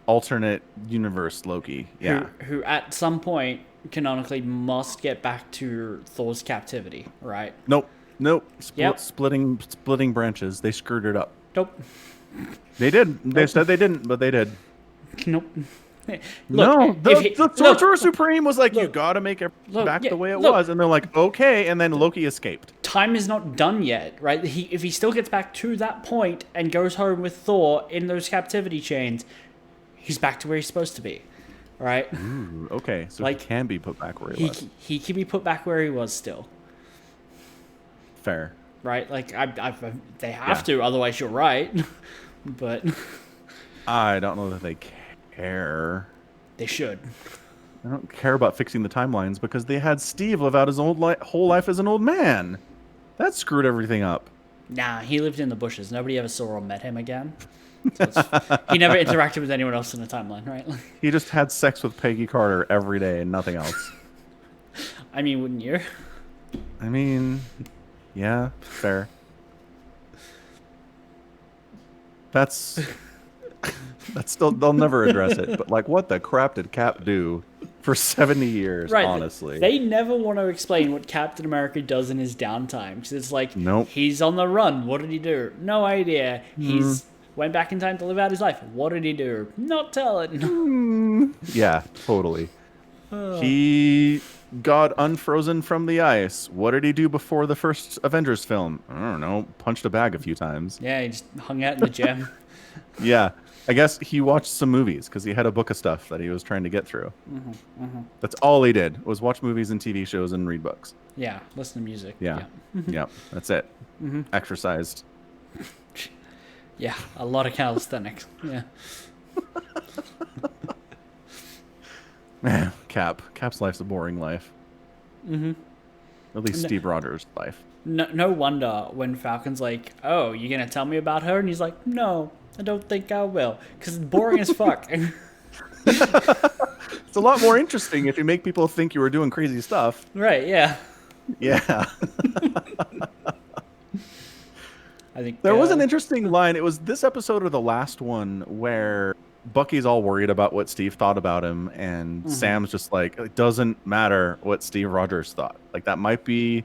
Alternate universe Loki. Yeah. Who at some point canonically must get back to Thor's captivity, right? Nope. Splitting branches. They screwed it up. Nope. They did. They said they didn't, but they did. Nope. Look, the Sorcerer Supreme was like, you gotta make it back the way it was. And they're like, okay. And then Loki escaped. Time is not done yet, right? If he still gets back to that point and goes home with Thor in those captivity chains, he's back to where he's supposed to be, right? Ooh, okay. So he can be put back where he was. He can be put back where he was still. Fair. Right? Like, they have to, otherwise you're right. But I don't know that they care. They should. I don't care about fixing the timelines because they had Steve live out his whole life as an old man. That screwed everything up. Nah, he lived in the bushes. Nobody ever saw or met him again. So he never interacted with anyone else in the timeline, right? He just had sex with Peggy Carter every day and nothing else. I mean, wouldn't you? I mean, yeah, fair. That's still, they'll never address it, but like, what the crap did Cap do for 70 years, Right. honestly. They never want to explain what Captain America does in his downtime. Because it's like, Nope. he's on the run. What did he do? No idea. He's went back in time to live out his life. What did he do? Not telling. Yeah, totally. He got unfrozen from the ice. What did he do before the first Avengers film? I don't know. Punched a bag a few times. Yeah, he just hung out in the gym. Yeah. I guess he watched some movies because he had a book of stuff that he was trying to get through. That's all he did, was watch movies and TV shows and read books. Yeah, listen to music. Yeah. Yeah, that's it. Exercised. Yeah, a lot of calisthenics. Yeah. Man, Cap's life's a boring life. At least Steve Rogers' life. No wonder when Falcon's like, oh, you gonna tell me about her? And he's like, no, I don't think I will. Because it's boring as fuck. It's a lot more interesting if you make people think you were doing crazy stuff. Right, yeah. Yeah. I think There was an interesting line. It was this episode or the last one where Bucky's all worried about what Steve thought about him, and Sam's just like, it doesn't matter what Steve Rogers thought. Like, that might be,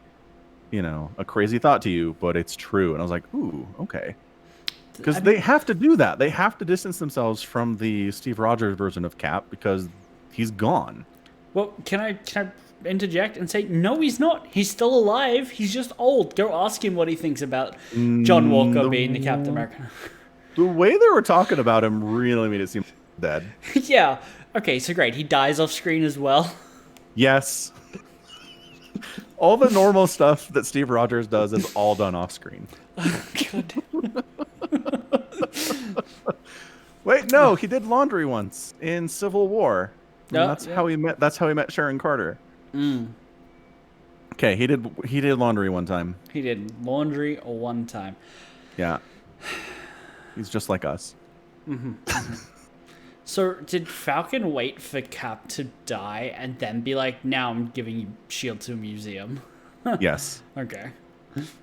a crazy thought to you, but it's true. And I was like, ooh, okay. Because they have to do that. They have to distance themselves from the Steve Rogers version of Cap because he's gone. Well, can I interject and say, no, he's not. He's still alive. He's just old. Go ask him what he thinks about John Walker being the Captain America. The way they were talking about him really made it seem dead. Yeah. Okay, so great. He dies off screen as well. Yes. All the normal stuff that Steve Rogers does is all done off screen. God. Wait, no, he did laundry once in Civil War. No, That's how he met. That's how he met Sharon Carter. Okay, he did laundry one time. He did laundry one time. Yeah, he's just like us. So did Falcon wait for Cap to die and then be like, now I'm giving you Shield to a museum? Yes. Okay.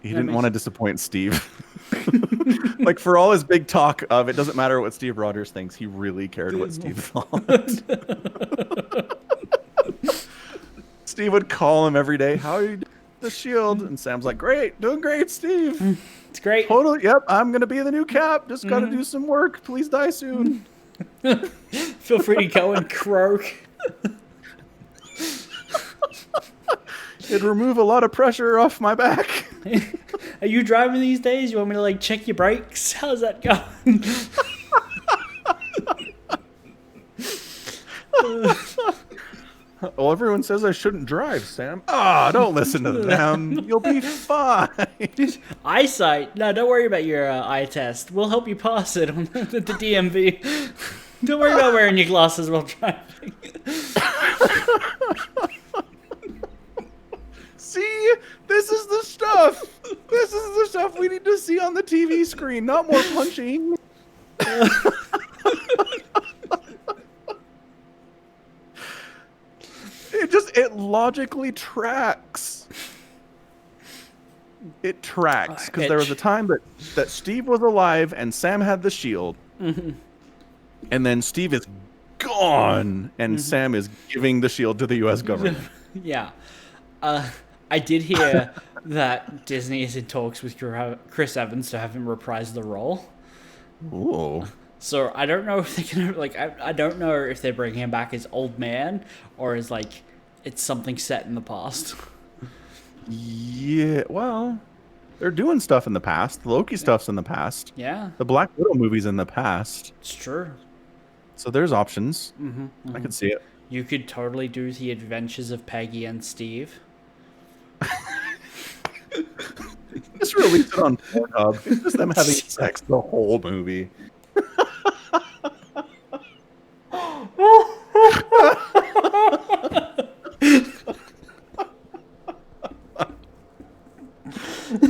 He didn't want to disappoint Steve. Like, for all his big talk of it doesn't matter what Steve Rogers thinks, he really cared what Steve thought. Steve would call him every day. How are you doing the Shield? And Sam's like, great, doing great, Steve. It's great. Totally. Yep, I'm gonna be the new Cap. Just gotta do some work. Please die soon. Feel free to go and croak. It'd remove a lot of pressure off my back. Are you driving these days? You want me to like check your brakes? How's that going? Well, everyone says I shouldn't drive, Sam. Don't listen to them. You'll be fine. Eyesight? No, don't worry about your eye test. We'll help you pass it on the DMV. Don't worry about wearing your glasses while driving. See? This is the stuff. This is the stuff we need to see on the TV screen, not more punching. It logically tracks. It tracks because there was a time that Steve was alive and Sam had the shield, and then Steve is gone and Sam is giving the shield to the U.S. government. Yeah, I did hear that Disney is in talks with Chris Evans to have him reprise the role. Ooh. So I don't know if they can I don't know if they're bringing him back as old man or as like it's something set in the past. Yeah, well, they're doing stuff in the past. The Loki stuff's in the past. Yeah. The Black Widow movie's in the past. It's true. So there's options. I can see it. You could totally do the adventures of Peggy and Steve. Just release it on Pornhub. It's just them having sex the whole movie.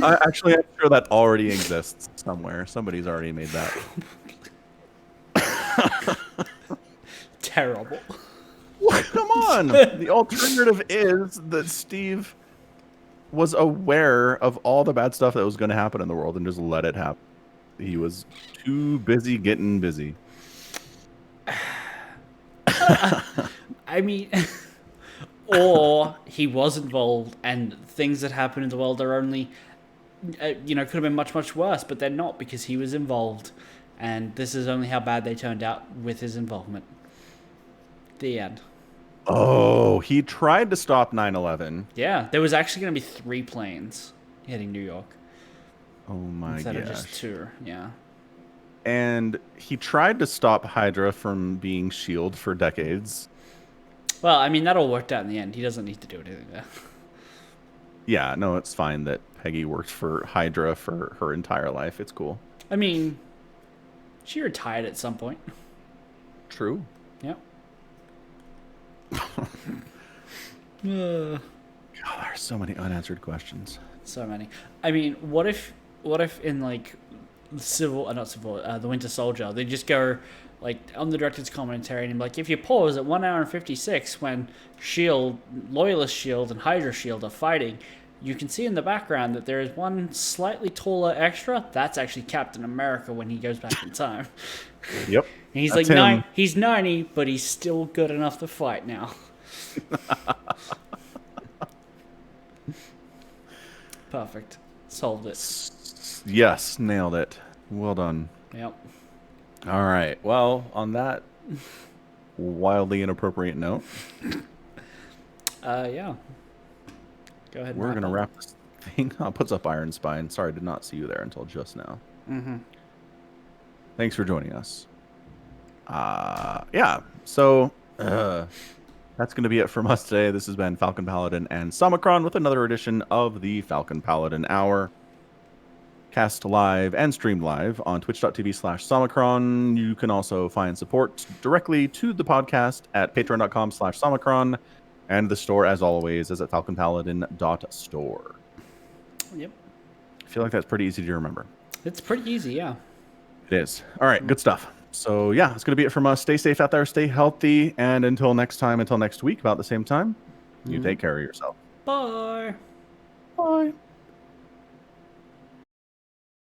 I'm sure that already exists somewhere. Somebody's already made that. Terrible. Come on. The alternative is that Steve was aware of all the bad stuff that was going to happen in the world and just let it happen. He was too busy getting busy. I mean, or he was involved, and things that happen in the world are only, could have been much, much worse, but they're not because he was involved. And this is only how bad they turned out with his involvement. The end. Oh, he tried to stop 9/11. Yeah, there was actually going to be 3 planes hitting New York Oh my instead of gosh. just 2. Yeah. And he tried to stop Hydra from being S.H.I.E.L.D. for decades. Well, I mean, that all worked out in the end. He doesn't need to do anything there. Yeah, no, it's fine that Peggy worked for Hydra for her entire life. It's cool. I mean, she retired at some point. True. Yep. God, there are so many unanswered questions. So many. I mean, what if in like the Winter Soldier, they just go like on the director's commentary and be like, if you pause at 1 hour and 56 when Shield, Loyalist Shield, and Hydra Shield are fighting, you can see in the background that there is one slightly taller extra. That's actually Captain America when he goes back in time. Yep. And he's That's like him. he's 90, but he's still good enough to fight now. Perfect. Solved it. Yes, nailed it. Well done. Yep. All right. Well, on that wildly inappropriate note, Yeah. Go ahead. we're going to wrap this thing up. Puts up Iron Spine. Sorry, did not see you there until just now. Mm-hmm. Thanks for joining us. Yeah. So, that's going to be it from us today. This has been Falcon Paladin and Somicron with another edition of the Falcon Paladin Hour. Cast live and streamed live on twitch.tv/Somicron. You can also find support directly to the podcast at patreon.com/Somicron. And the store, as always, is at falconpaladin.store. Yep. I feel like that's pretty easy to remember. It's pretty easy, yeah. It is. All right, good stuff. So, yeah, it's going to be it from us. Stay safe out there. Stay healthy. And until next next week, about the same time, you take care of yourself. Bye. Bye.